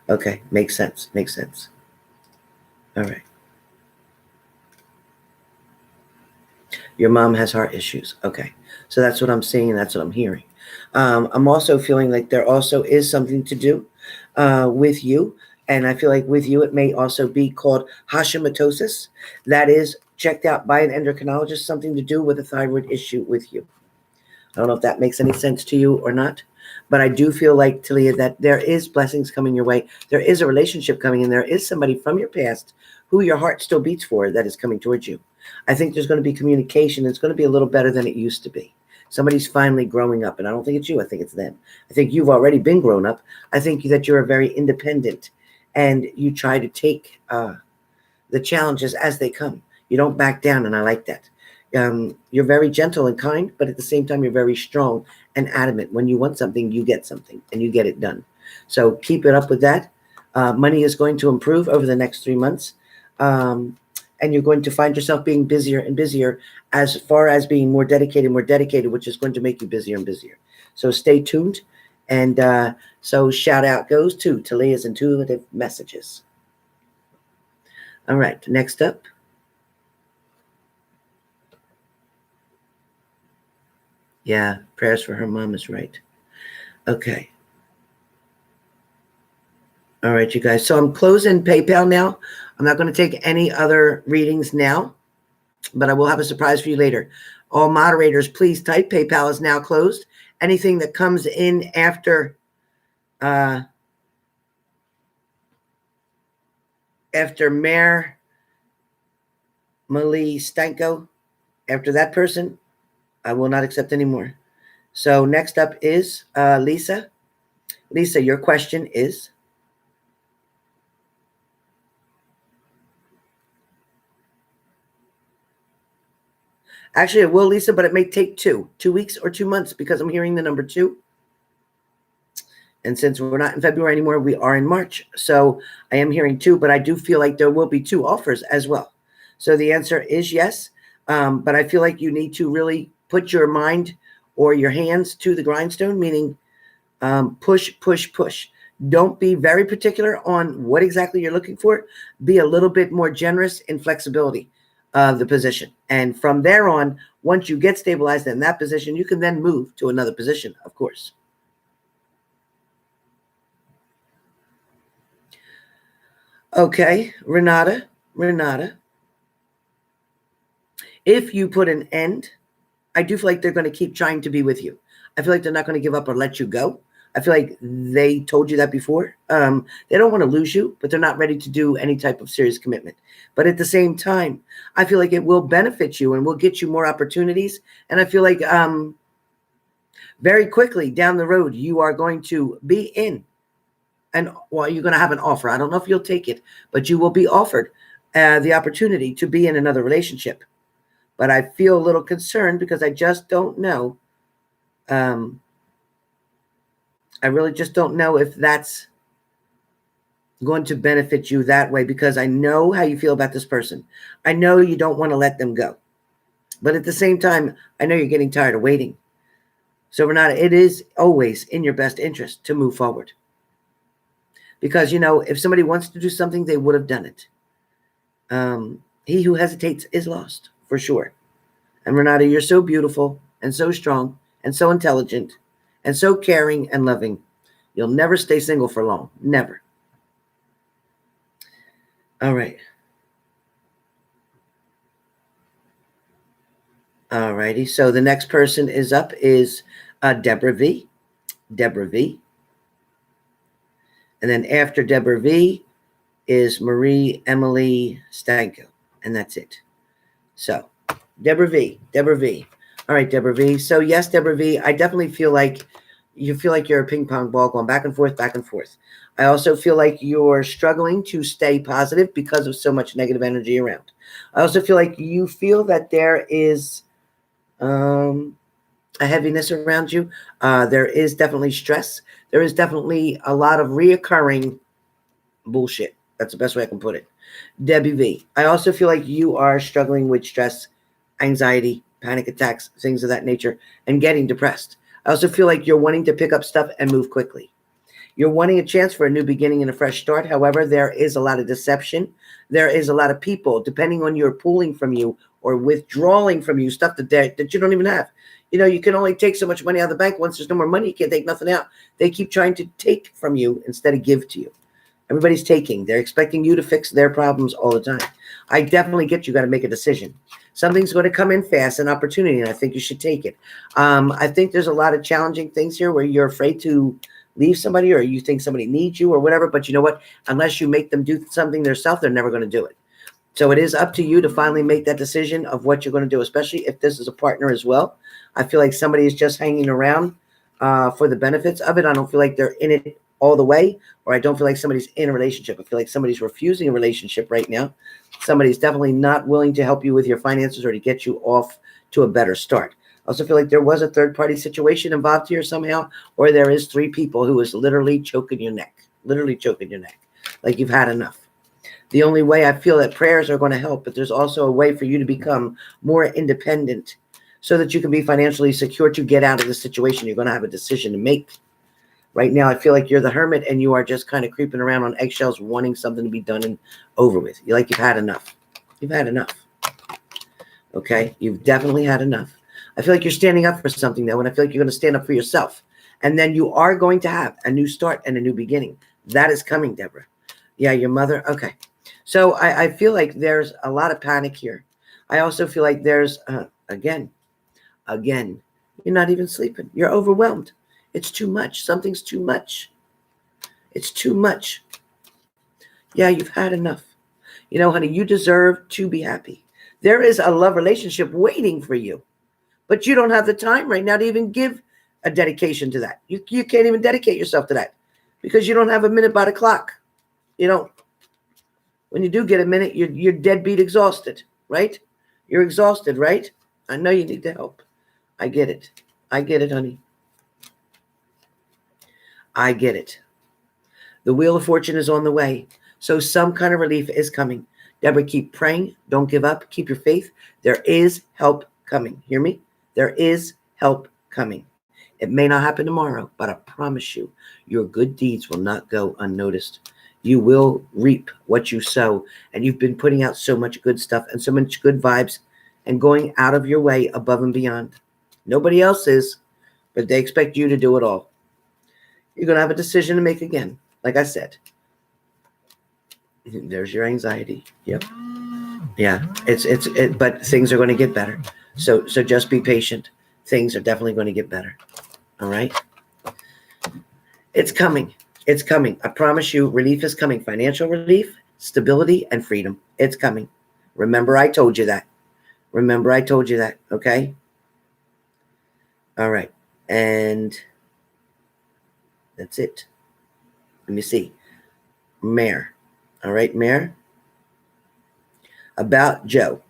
Okay, makes sense. All right. Your mom has heart issues. Okay, so that's what I'm seeing and that's what I'm hearing. I'm also feeling like there also is something to do with you. And I feel like with you, it may also be called Hashimotosis. That is checked out by an endocrinologist, something to do with a thyroid issue with you. I don't know if that makes any sense to you or not, but I do feel like, Thalia, that there is blessings coming your way. There is a relationship coming, and there is somebody from your past who your heart still beats for that is coming towards you. I think there's going to be communication. It's going to be a little better than it used to be. Somebody's finally growing up, and I don't think it's you. I think it's them. I think you've already been grown up. I think that you're very independent, and you try to take the challenges as they come. You don't back down, and I like that. You're very gentle and kind, but at the same time, you're very strong and adamant. When you want something, you get something, and you get it done. So keep it up with that. Money is going to improve over the next 3 months. And you're going to find yourself being busier and busier as far as being more dedicated, which is going to make you busier and busier. So stay tuned. And so shout out goes to Thalia's intuitive messages. All right, next up. Yeah, prayers for her mom is right. Okay. All right, you guys. So I'm closing PayPal now. I'm not going to take any other readings now, but I will have a surprise for you later. All moderators, please type PayPal is now closed. Anything that comes in after Mayor Malie Stanko, after that person, I will not accept anymore. So next up is Lisa. Lisa, your question is? Actually, it will, Lisa, but it may take 2 weeks or 2 months because I'm hearing the number 2. And since we're not in February anymore, we are in March. So I am hearing 2, but I do feel like there will be 2 offers as well. So the answer is yes. But I feel like you need to really put your mind or your hands to the grindstone, meaning push, push, push. Don't be very particular on what exactly you're looking for. Be a little bit more generous in flexibility of the position. And from there on, once you get stabilized in that position, you can then move to another position, of course. Okay, Renata. If you put an end, I do feel like they're going to keep trying to be with you. I feel like they're not going to give up or let you go. I feel like they told you that before. They don't want to lose you, but they're not ready to do any type of serious commitment. But at the same time, I feel like it will benefit you and will get you more opportunities. And I feel like very quickly down the road, you are going to be in, and well, you're going to have an offer. I don't know if you'll take it, but you will be offered the opportunity to be in another relationship. But I feel a little concerned because I just don't know. I really just don't know if that's going to benefit you that way, because I know how you feel about this person. I know you don't want to let them go. But at the same time, I know you're getting tired of waiting. So Renata, it is always in your best interest to move forward. Because, you know, if somebody wants to do something, they would have done it. He who hesitates is lost, for sure. And Renata, you're so beautiful and so strong and so intelligent and so caring and loving. You'll never stay single for long. Never. All right. All righty. So the next person is up is Deborah V. Deborah V. And then after Deborah V is Marie Emily Stanko. And that's it. So Deborah V. Deborah V. All right, Deborah V. So yes, Deborah V, I definitely feel like you're a ping pong ball going back and forth, back and forth. I also feel like you're struggling to stay positive because of so much negative energy around. I also feel like you feel that there is a heaviness around you. There is definitely stress. There is definitely a lot of reoccurring bullshit. That's the best way I can put it. Debbie V, I also feel like you are struggling with stress, anxiety, panic attacks, things of that nature, and getting depressed. I also feel like you're wanting to pick up stuff and move quickly. You're wanting a chance for a new beginning and a fresh start. However, there is a lot of deception. There is a lot of people, depending on your pulling from you or withdrawing from you, stuff that you don't even have. You know, you can only take so much money out of the bank. Once there's no more money, you can't take nothing out. They keep trying to take from you instead of give to you. Everybody's taking. They're expecting you to fix their problems all the time. I definitely get you got to make a decision. Something's going to come in fast, an opportunity, and I think you should take it. I think there's a lot of challenging things here where you're afraid to leave somebody, or you think somebody needs you or whatever. But you know what? Unless you make them do something themselves, they're never going to do it. So it is up to you to finally make that decision of what you're going to do, especially if this is a partner as well. I feel like somebody is just hanging around for the benefits of it. I don't feel like they're in it all the way, or I don't feel like somebody's in a relationship. I feel like somebody's refusing a relationship right now. Somebody's definitely not willing to help you with your finances or to get you off to a better start. I also feel like there was a third-party situation involved here somehow, or there is three people who is literally choking your neck, like you've had enough. The only way I feel that prayers are going to help, but there's also a way for you to become more independent so that you can be financially secure to get out of the situation. You're going to have a decision to make. Right now, I feel like you're the hermit and you are just kind of creeping around on eggshells, wanting something to be done and over with. You're like, you've had enough. You've had enough. Okay? You've definitely had enough. I feel like you're standing up for something, though, and I feel like you're going to stand up for yourself. And then you are going to have a new start and a new beginning. That is coming, Deborah. Yeah, your mother. Okay. So I feel like there's a lot of panic here. I also feel like there's, again, you're not even sleeping. You're overwhelmed. It's too much. Something's too much. It's too much. Yeah, you've had enough. You know, honey, you deserve to be happy. There is a love relationship waiting for you, but you don't have the time right now to even give a dedication to that. You can't even dedicate yourself to that because you don't have a minute by the clock. You don't. When you do get a minute, you're deadbeat exhausted, right? You're exhausted, right? I know you need the help. I get it. I get it, honey. I get it. The Wheel of Fortune is on the way. So some kind of relief is coming. Deborah, keep praying. Don't give up. Keep your faith. There is help coming. Hear me? There is help coming. It may not happen tomorrow, but I promise you, your good deeds will not go unnoticed. You will reap what you sow. And you've been putting out so much good stuff and so much good vibes and going out of your way above and beyond. Nobody else is, but they expect you to do it all. You're going to have a decision to make again. Like I said, there's your anxiety. Yep. Yeah. But things are going to get better. So just be patient. Things are definitely going to get better. All right. It's coming. It's coming. I promise you, relief is coming. Financial relief, stability, and freedom. It's coming. Remember, I told you that. Remember, I told you that. Okay. All right. And that's it. Let me see. Mayor. All right, Mayor. About Joe.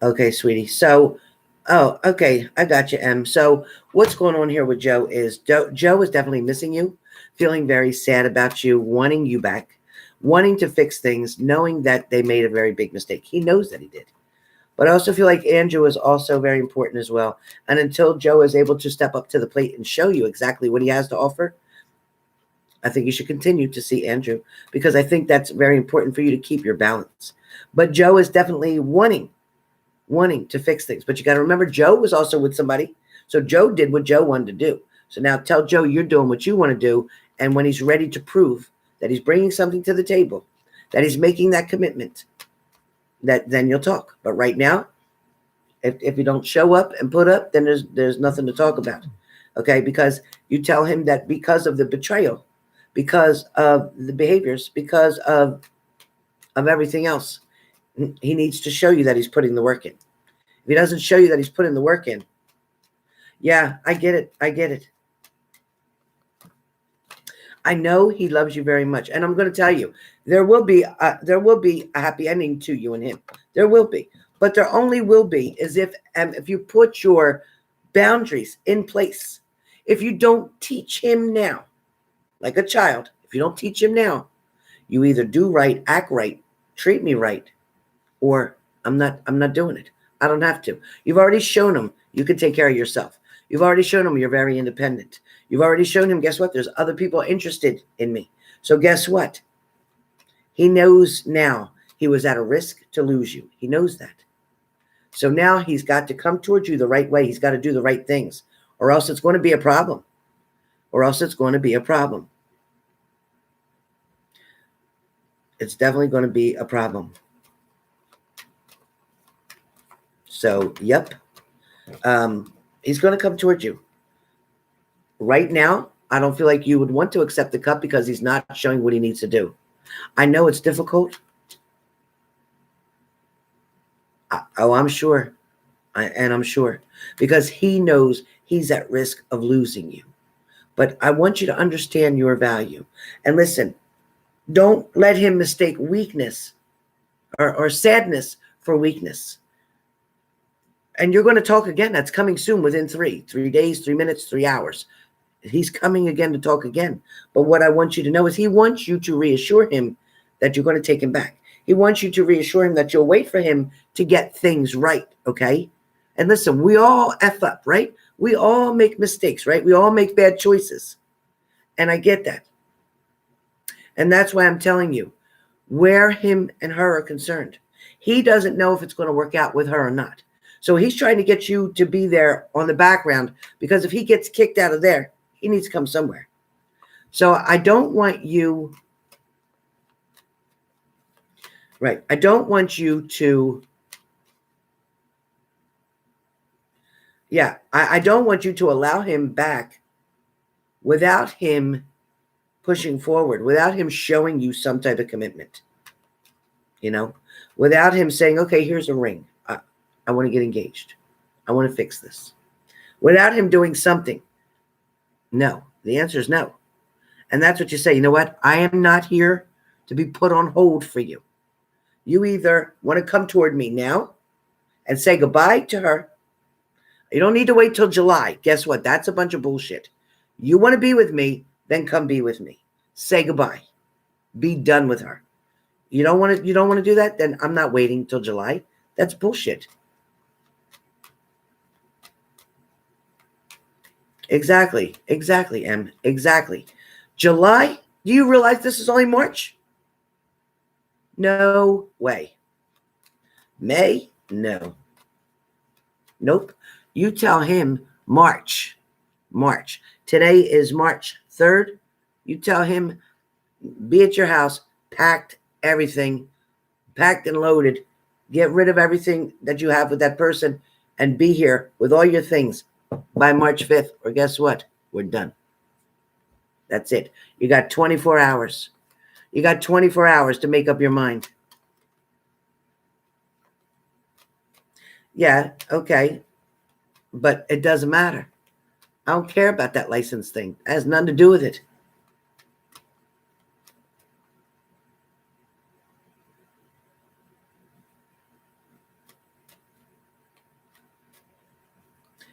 Okay, sweetie. So, oh, okay. I got you, Em. So what's going on here with Joe is Joe is definitely missing you, feeling very sad about you, wanting you back, wanting to fix things, knowing that they made a very big mistake. He knows that he did. But I also feel like Andrew is also very important as well. And until Joe is able to step up to the plate and show you exactly what he has to offer, I think you should continue to see Andrew, because I think that's very important for you to keep your balance. But Joe is definitely wanting to fix things. But you got to remember, Joe was also with somebody. So Joe did what Joe wanted to do. So now tell Joe you're doing what you want to do. And when he's ready to prove that he's bringing something to the table, that he's making that commitment, that then you'll talk. But right now, if you don't show up and put up, then there's nothing to talk about. Okay? Because you tell him that because of the betrayal, because of the behaviors, because of everything else, he needs to show you that he's putting the work in. If he doesn't show you that he's putting the work in, yeah, I get it. I get it. I know he loves you very much. And I'm going to tell you, there will be a happy ending to you and him. There will be. But there only will be is if you put your boundaries in place. If you don't teach him now, like a child, if you don't teach him now, you either do right, act right, treat me right, or I'm not doing it. I don't have to. You've already shown him you can take care of yourself. You've already shown him you're very independent. You've already shown him, guess what? There's other people interested in me. So guess what? He knows now he was at a risk to lose you. He knows that. So now he's got to come towards you the right way. He's got to do the right things, or else it's going to be a problem. Or else it's going to be a problem. It's definitely going to be a problem. So, yep. He's going to come towards you. Right now, I don't feel like you would want to accept the cup because he's not showing what he needs to do. I know it's difficult. I'm sure. I'm sure. Because he knows he's at risk of losing you. But I want you to understand your value. And listen, don't let him mistake weakness or sadness for weakness. And you're going to talk again. That's coming soon, within 3 days, 3 minutes, 3 hours. He's coming again to talk again. But what I want you to know is he wants you to reassure him that you're going to take him back. He wants you to reassure him that you'll wait for him to get things right, okay? And listen, we all F up, right? We all make mistakes, right? We all make bad choices. And I get that. And that's why I'm telling you, where him and her are concerned, he doesn't know if it's going to work out with her or not. So he's trying to get you to be there on the background, because if he gets kicked out of there, he needs to come somewhere. So I don't want you, right? I don't want you to, I don't want you to allow him back without him pushing forward, without him showing you some type of commitment, without him saying, okay, here's a ring. I want to get engaged. I want to fix this. Without him doing something. No, the answer is no. And that's what you say. You know what? I am not here to be put on hold for you. You either want to come toward me now and say goodbye to her. You don't need to wait till July. Guess what? That's a bunch of bullshit. You want to be with me, then come be with me. Say goodbye. Be done with her. You don't want to do that? Then I'm not waiting till July. That's bullshit. Exactly, Em. Exactly. July? Do you realize this is only March? No way. May? No. Nope. You tell him March. March. Today is March 3rd. You tell him, be at your house, packed everything, packed and loaded. Get rid of everything that you have with that person and be here with all your things by March 5th. Or guess what? We're done. That's it. You got 24 hours. You got 24 hours to make up your mind. Yeah, okay. But it doesn't matter. I don't care about that license thing. It has nothing to do with it.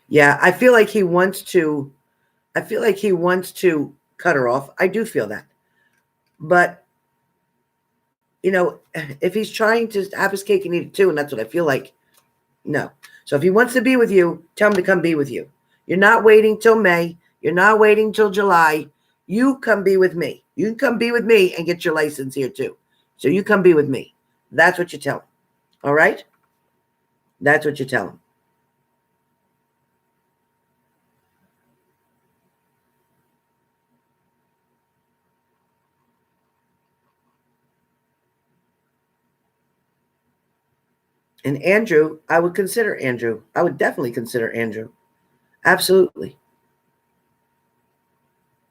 Yeah, I feel like he wants to cut her off. I do feel that. But, you know, if he's trying to have his cake and eat it too, and that's what I feel like, no. So if he wants to be with you, tell him to come be with you. You're not waiting till May. You're not waiting till July. You come be with me. You can come be with me and get your license here too. So you come be with me. That's what you tell him. All right? That's what you tell him. And Andrew, I would consider Andrew. I would definitely consider Andrew. Absolutely.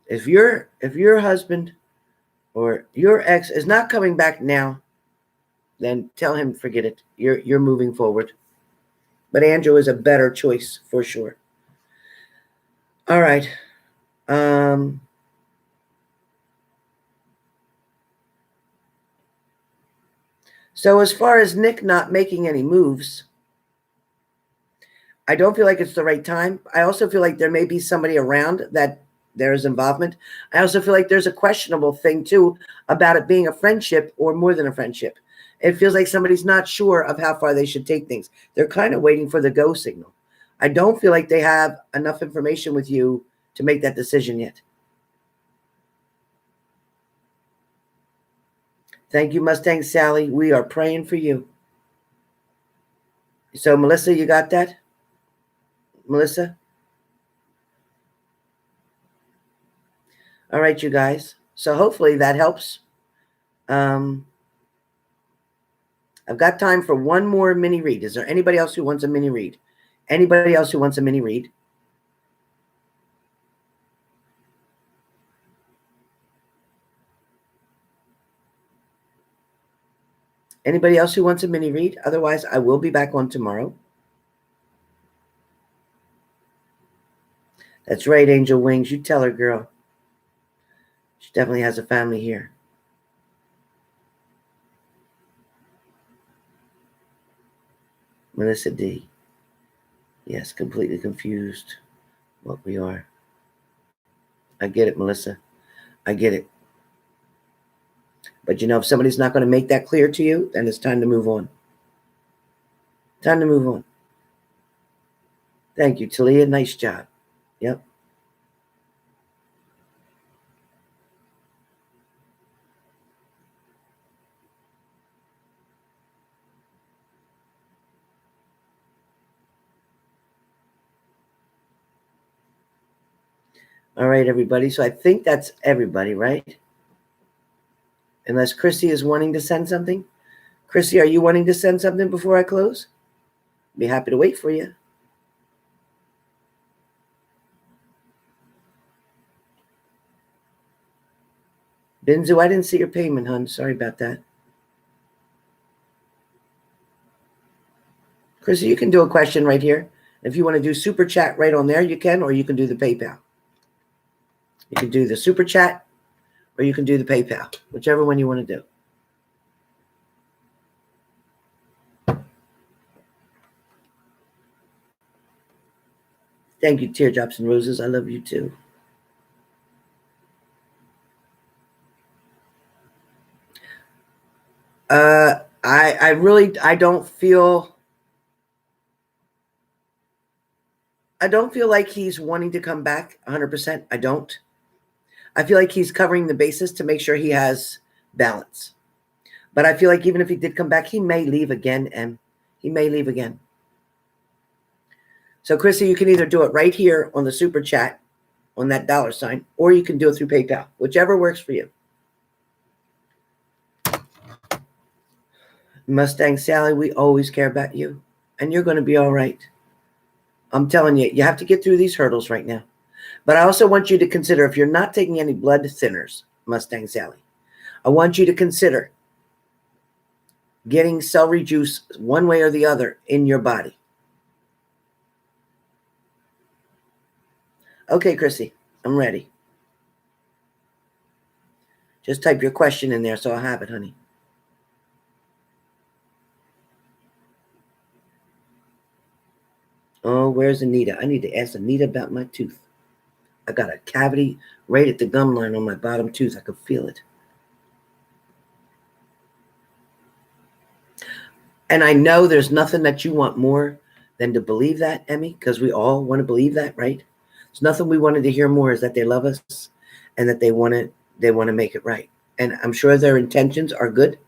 If your husband or your ex is not coming back now, then tell him forget it. You're moving forward. But Andrew is a better choice for sure. All right. So as far as Nick not making any moves, I don't feel like it's the right time. I also feel like there may be somebody around that there's involvement. I also feel like there's a questionable thing too about it being a friendship or more than a friendship. It feels like somebody's not sure of how far they should take things. They're kind of waiting for the go signal. I don't feel like they have enough information with you to make that decision yet. Thank you, Mustang Sally. We are praying for you. So, Melissa, you got that? Melissa? All right, you guys. So hopefully that helps. I've got time for one more mini read. Is there anybody else who wants a mini read? Anybody else who wants a mini read? Anybody else who wants a mini read? Otherwise, I will be back on tomorrow. That's right, Angel Wings. You tell her, girl. She definitely has a family here. Melissa D. Yes, completely confused what we are. I get it, Melissa. I get it. But you know, if somebody's not going to make that clear to you, then it's time to move on. Time to move on. Thank you, Thalia. Nice job. Yep. All right, everybody. So I think that's everybody, right? Unless Chrissy is wanting to send something. Chrissy, are you wanting to send something before I close? Be happy to wait for you. Binzu, I didn't see your payment, hon. Sorry about that. Chrissy, you can do a question right here. If you want to do super chat right on there, you can, or you can do the PayPal. You can do the super chat, or you can do the PayPal, whichever one you want to do. Thank you, Teardrops and Roses. I love you too. I don't feel like he's wanting to come back 100%. I don't. I feel like he's covering the bases to make sure he has balance. But I feel like even if he did come back, he may leave again, and he may leave again. So, Chrissy, you can either do it right here on the super chat, on that $, or you can do it through PayPal, whichever works for you. Mustang Sally, we always care about you, and you're going to be all right. I'm telling you, you have to get through these hurdles right now. But I also want you to consider, if you're not taking any blood thinners, Mustang Sally, I want you to consider getting celery juice one way or the other in your body. Okay, Chrissy, I'm ready. Just type your question in there so I'll have it, honey. Oh, where's Anita? I need to ask Anita about my tooth. I got a cavity right at the gum line on my bottom tooth. I could feel it. And I know there's nothing that you want more than to believe that, Emmy, because we all want to believe that, right? There's nothing we wanted to hear more is that they love us and that they want to make it right. And I'm sure their intentions are good.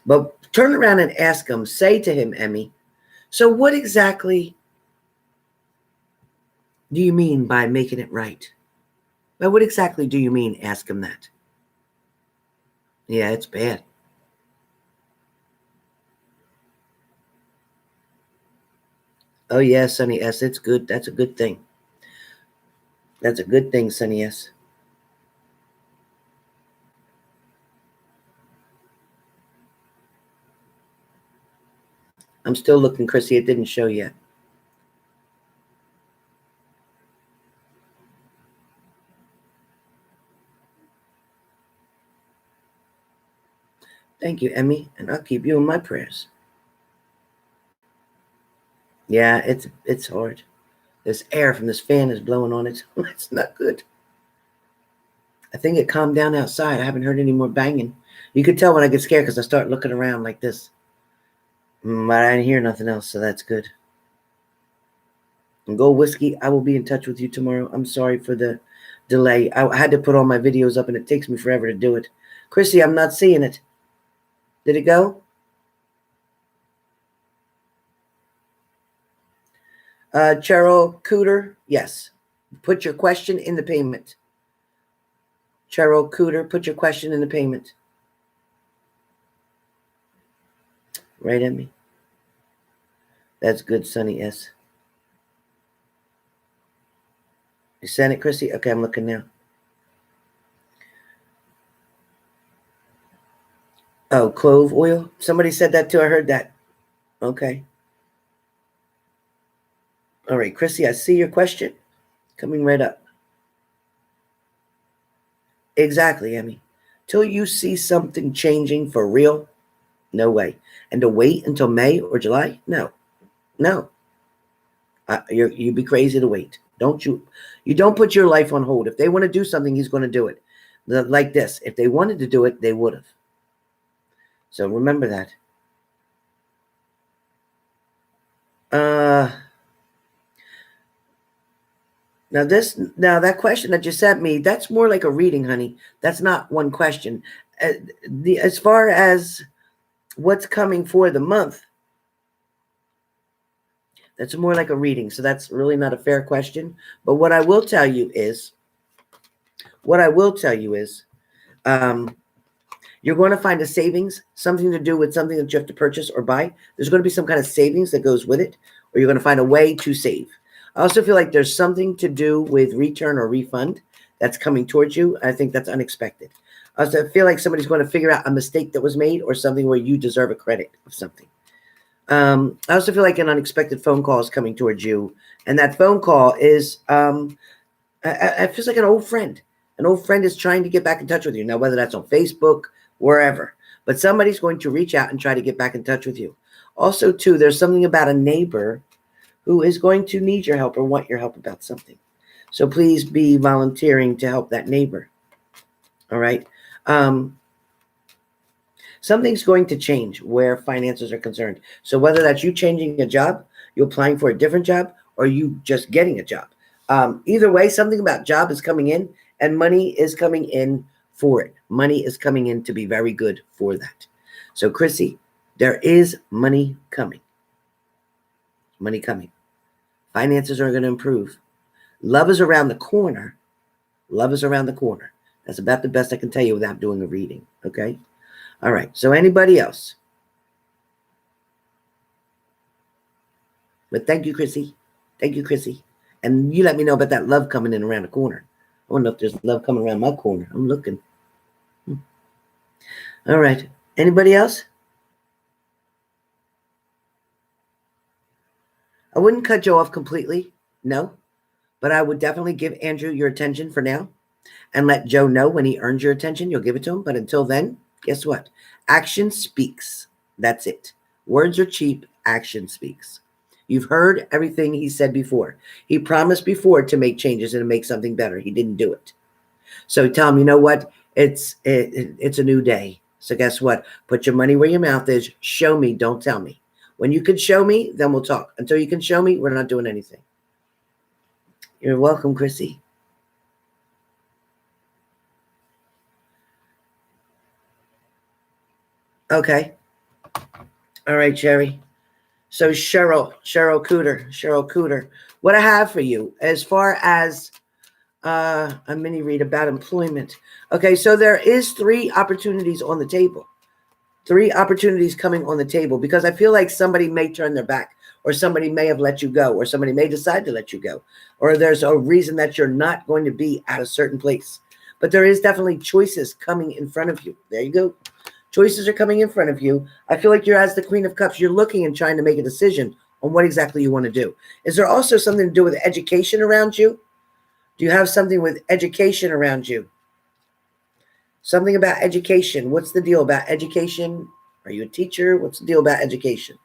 But turn around and ask him, say to him, Emmy, so what exactly do you mean by making it right? But what exactly do you mean? Ask him that. Yeah, it's bad. Oh, yeah, Sonny S. It's good. That's a good thing. That's a good thing, Sonny S. I'm still looking, Chrissy. It didn't show yet. Thank you, Emmy, and I'll keep you in my prayers. Yeah, it's hard. This air from this fan is blowing on it. It's not good. I think it calmed down outside. I haven't heard any more banging. You could tell when I get scared because I start looking around like this. But I didn't hear nothing else, so that's good. And Go Whiskey, I will be in touch with you tomorrow. I'm sorry for the delay. I had to put all my videos up, and it takes me forever to do it. Chrissy, I'm not seeing it. Did it go? Cheryl Cooter, yes. Put your question in the payment. Cheryl Cooter, put your question in the payment. Right at me. That's good, Sonny S. You sent it, Chrissy? Okay, I'm looking now. Oh, clove oil? Somebody said that too. I heard that. Okay. All right, Chrissy, I see your question. Coming right up. Exactly, Emmy. Till you see something changing for real, no way. And to wait until May or July? No. No. You'd be crazy to wait. You don't put your life on hold. If they want to do something, he's going to do it. Like this. If they wanted to do it, they would have. So remember that. Now that question that you sent me, that's more like a reading, honey. That's not one question. As far as what's coming for the month, that's more like a reading. So that's really not a fair question. But what I will tell you is, you're going to find a savings, something to do with something that you have to purchase or buy. There's going to be some kind of savings that goes with it, or you're going to find a way to save. I also feel like there's something to do with return or refund that's coming towards you. I think that's unexpected. I also feel like somebody's going to figure out a mistake that was made or something where you deserve a credit of something. I also feel like an unexpected phone call is coming towards you. And that phone call is, it feels like an old friend. An old friend is trying to get back in touch with you. Now, whether that's on Facebook, wherever. But somebody's going to reach out and try to get back in touch with you. Also, too, there's something about a neighbor who is going to need your help or want your help about something. So please be volunteering to help that neighbor. All right. Something's going to change where finances are concerned. So whether that's you changing a job, you applying for a different job, or you just getting a job. Either way, something about job is coming in and money is coming in for it. Money is coming in to be very good for that. So, Chrissy, there is money coming. Money coming. Finances are going to improve. Love is around the corner. Love is around the corner. That's about the best I can tell you without doing a reading. Okay? All right. So, anybody else? But thank you, Chrissy. Thank you, Chrissy. And you let me know about that love coming in around the corner. I wonder if there's love coming around my corner. I'm looking. All right. Anybody else? I wouldn't cut Joe off completely. No. But I would definitely give Andrew your attention for now and let Joe know when he earns your attention, you'll give it to him. But until then, guess what? Action speaks. That's it. Words are cheap. Action speaks. You've heard everything he said before. He promised before to make changes and to make something better. He didn't do it. So tell him, you know what? It's a new day. So guess what? Put your money where your mouth is. Show me. Don't tell me. When you can show me, then we'll talk. Until you can show me, we're not doing anything. You're welcome, Chrissy. Okay. All right, Sherry. So Cheryl Cooter, what I have for you as far as a mini read about employment. Okay, so there is 3 opportunities on the table. 3 opportunities coming on the table because I feel like somebody may turn their back or somebody may have let you go or somebody may decide to let you go or there's a reason that you're not going to be at a certain place. But there is definitely choices coming in front of you. There you go. Choices are coming in front of you. I feel like you're as the Queen of Cups. You're looking and trying to make a decision on what exactly you want to do. Is there also something to do with education around you? Do you have something with education around you? Something about education. What's the deal about education? Are you a teacher? What's the deal about education?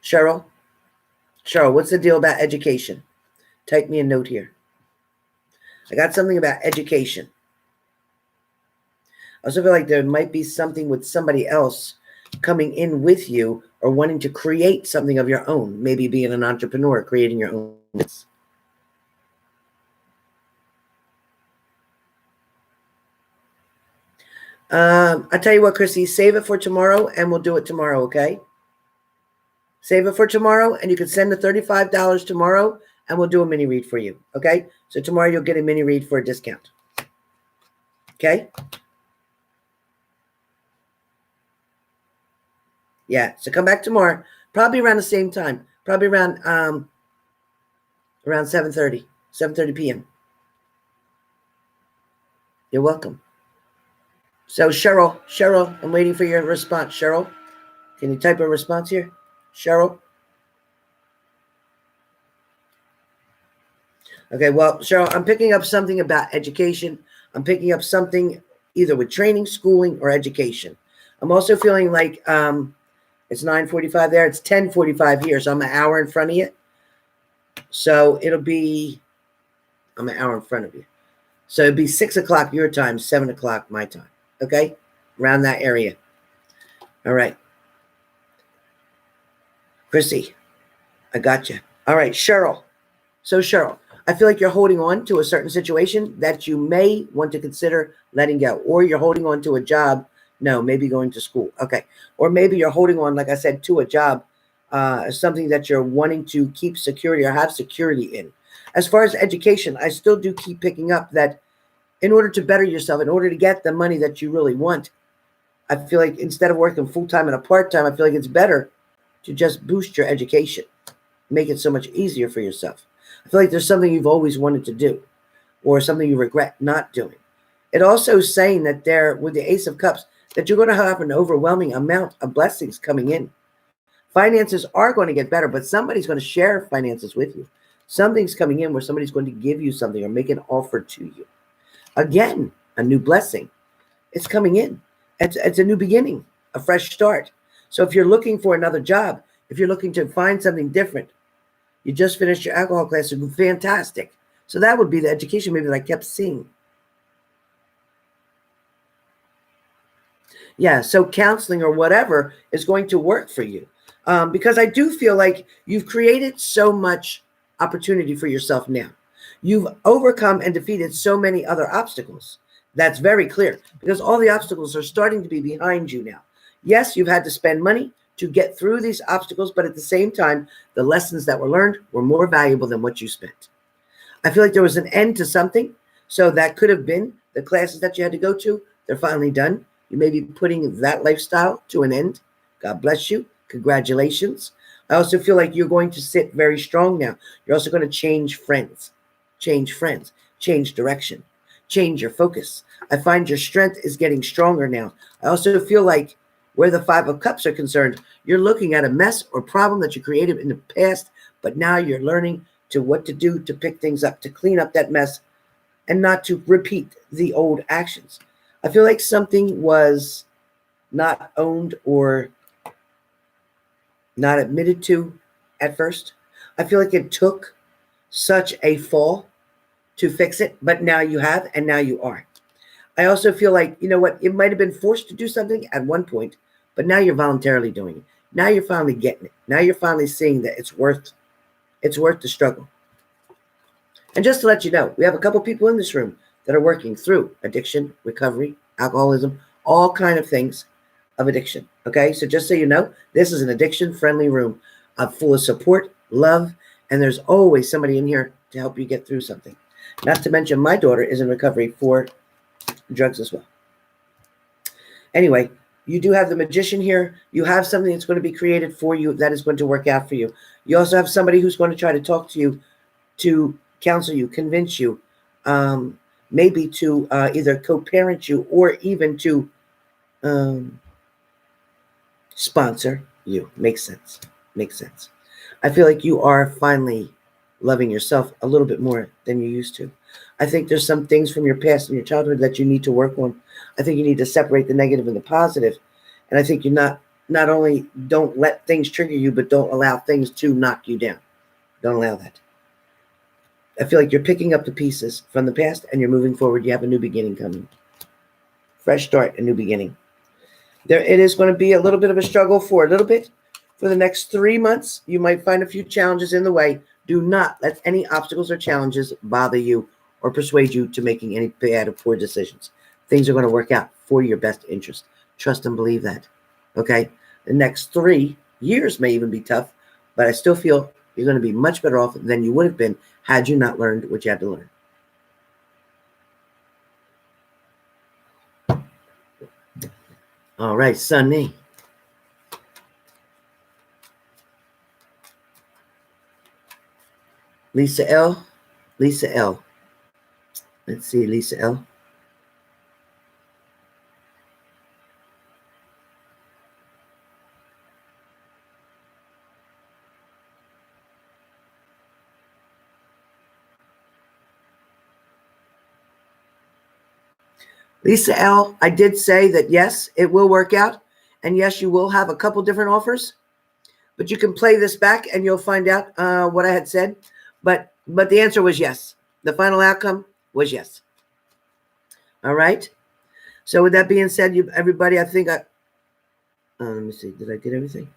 Cheryl, what's the deal about education? Type me a note here. I got something about education. I also feel like there might be something with somebody else coming in with you or wanting to create something of your own. Maybe being an entrepreneur, creating your own business. I tell you what, Chrissy, save it for tomorrow and we'll do it tomorrow, okay? Save it for tomorrow and you can send the $35 tomorrow and we'll do a mini read for you, okay? So tomorrow you'll get a mini read for a discount. Okay? Yeah, so come back tomorrow, probably around the same time, probably around 7:30 p.m. You're welcome. So Cheryl, I'm waiting for your response. Cheryl, can you type a response here? Cheryl? Okay, well, Cheryl, I'm picking up something about education. I'm picking up something either with training, schooling, or education. I'm also feeling like it's 9:45 there. It's 10:45 here, so I'm an hour in front of you. So it'll be, I'm an hour in front of you. So it'd be 6 o'clock your time, 7 o'clock my time. Okay? Around that area. All right. Chrissy, I got you. All right, Cheryl. So Cheryl, I feel like you're holding on to a certain situation that you may want to consider letting go, or you're holding on to a job. No, maybe going to school. Okay. Or maybe you're holding on, like I said, to a job, something that you're wanting to keep security or have security in. As far as education, I still do keep picking up that in order to better yourself, in order to get the money that you really want, I feel like instead of working full-time and a part-time, I feel like it's better to just boost your education, make it so much easier for yourself. I feel like there's something you've always wanted to do or something you regret not doing. It also is saying that there, with the Ace of Cups, that you're going to have an overwhelming amount of blessings coming in. Finances are going to get better, but somebody's going to share finances with you. Something's coming in where somebody's going to give you something or make an offer to you. Again, a new blessing. It's coming in. It's a new beginning, a fresh start. So if you're looking for another job, if you're looking to find something different, you just finished your alcohol class, fantastic. So that would be the education maybe that I kept seeing. Yeah, so counseling or whatever is going to work for you. Because I do feel like you've created so much opportunity for yourself now. You've overcome and defeated so many other obstacles. That's very clear because all the obstacles are starting to be behind you now. Yes, you've had to spend money to get through these obstacles, but at the same time, the lessons that were learned were more valuable than what you spent. I feel like there was an end to something. So that could have been the classes that you had to go to. They're finally done. You may be putting that lifestyle to an end. God bless you. Congratulations. I also feel like you're going to sit very strong now. You're also going to change friends, change direction, change your focus. I find your strength is getting stronger now. I also feel like where the Five of Cups are concerned, you're looking at a mess or problem that you created in the past, but now you're learning to what to do to pick things up, to clean up that mess, and not to repeat the old actions. I feel like something was not owned or not admitted to at first. I feel like it took such a fall to fix it, but now you have, and now you are. I also feel like, you know what, it might have been forced to do something at one point, but now you're voluntarily doing it. Now you're finally getting it. Now you're finally seeing that it's worth the struggle. And just to let you know, we have a couple people in this room that are working through addiction, recovery, alcoholism, all kind of things of addiction. Okay, so just so you know, this is an addiction-friendly room full of support, love, and there's always somebody in here to help you get through something. Not to mention, my daughter is in recovery for drugs as well. Anyway, you do have the magician here. You have something that's going to be created for you that is going to work out for you. You also have somebody who's going to try to talk to you, to counsel you, convince you, maybe to either co-parent you or even to sponsor you. Makes sense. Makes sense. I feel like you are finally loving yourself a little bit more than you used to. I think there's some things from your past and your childhood that you need to work on. I think you need to separate the negative and the positive. And I think you not only don't let things trigger you, but don't allow things to knock you down. Don't allow that. I feel like you're picking up the pieces from the past and you're moving forward. You have a new beginning coming. Fresh start, a new beginning. It is going to be a little bit of a struggle for a little bit. For the next 3 months, you might find a few challenges in the way. Do not let any obstacles or challenges bother you or persuade you to making any bad or poor decisions. Things are going to work out for your best interest. Trust and believe that. Okay? The next 3 years may even be tough, but I still feel you're going to be much better off than you would have been had you not learned what you had to learn. All right, Sunny. Lisa L. Lisa L. Let's see, Lisa L. Lisa L., I did say that, yes, it will work out. And yes, you will have a couple different offers. But you can play this back and you'll find out what I had said. But the answer was yes. The final outcome was yes. All right. So with that being said, everybody, I think let me see. Did I get everything?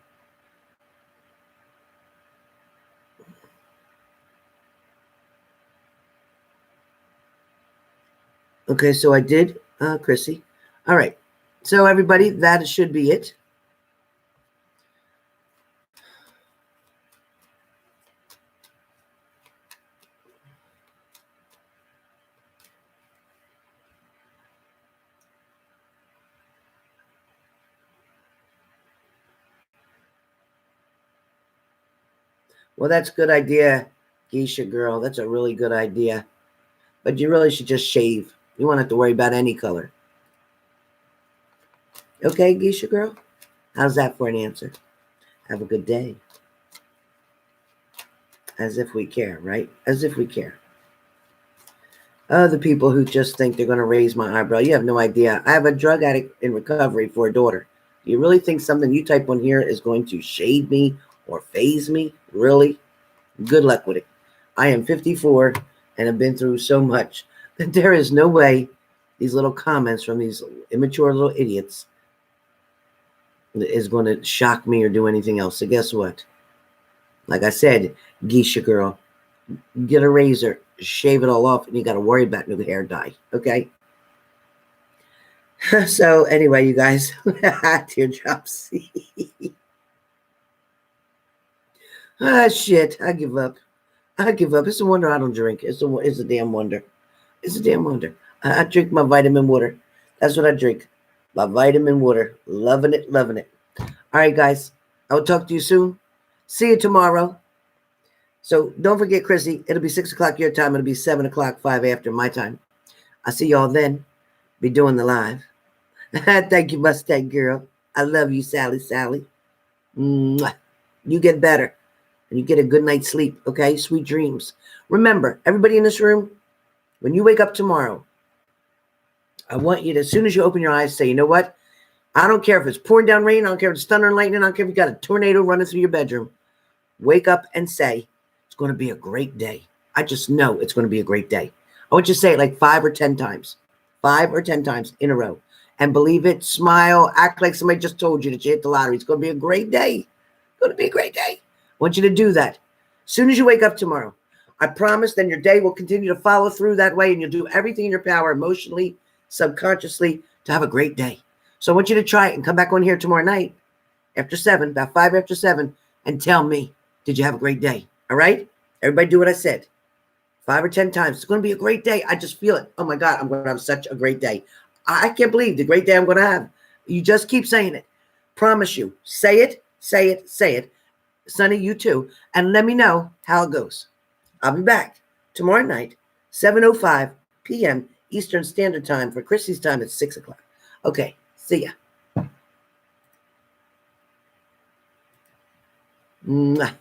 Okay, so I did, Chrissy. All right. So everybody, that should be it. Well, that's a good idea, Geisha girl. That's a really good idea. But you really should just shave. You won't have to worry about any color. Okay, Geisha girl? How's that for an answer? Have a good day. As if we care, right? As if we care. The people who just think they're going to raise my eyebrow. You have no idea. I have a drug addict in recovery for a daughter. Do you really think something you type on here is going to shade me or phase me? Really? Good luck with it. I am 54 and have been through so much that there is no way these little comments from these immature little idiots is going to shock me or do anything else. So guess what? Like I said, geisha girl, get a razor, shave it all off, and you got to worry about new hair dye. Okay. So anyway, you guys, teardrops. Shit, I give up. I give up. It's a wonder I don't drink. It's a damn wonder. It's a damn wonder. I drink my vitamin water. That's what I drink. My vitamin water. Loving it, loving it. All right, guys. I will talk to you soon. See you tomorrow. So don't forget, Chrissy, it'll be 6 o'clock your time. It'll be 7 o'clock, 5 after my time. I'll see y'all then. Be doing the live. Thank you, Mustang girl. I love you, Sally, Sally. Mwah. You get better. And you get a good night's sleep, okay? Sweet dreams. Remember, everybody in this room, when you wake up tomorrow, I want you to, as soon as you open your eyes, say, you know what? I don't care if it's pouring down rain. I don't care if it's thunder and lightning. I don't care if you got a tornado running through your bedroom. Wake up and say, it's going to be a great day. I just know it's going to be a great day. I want you to say it like 5 or 10 times. 5 or 10 times in a row. And believe it, smile, act like somebody just told you that you hit the lottery. It's going to be a great day. It's going to be a great day. I want you to do that. As soon as you wake up tomorrow, I promise then your day will continue to follow through that way, and you'll do everything in your power emotionally, subconsciously, to have a great day. So I want you to try it and come back on here tomorrow night after 7, about 5 after 7, and tell me, did you have a great day? All right? Everybody do what I said. 5 or 10 times. It's going to be a great day. I just feel it. Oh, my God, I'm going to have such a great day. I can't believe the great day I'm going to have. You just keep saying it. Promise you. Say it, say it, say it. Sonny, you too. And let me know how it goes. I'll be back tomorrow night, 7:05 p.m. Eastern Standard Time. For Chrissy's time, it's 6 o'clock. Okay, see ya. Mwah.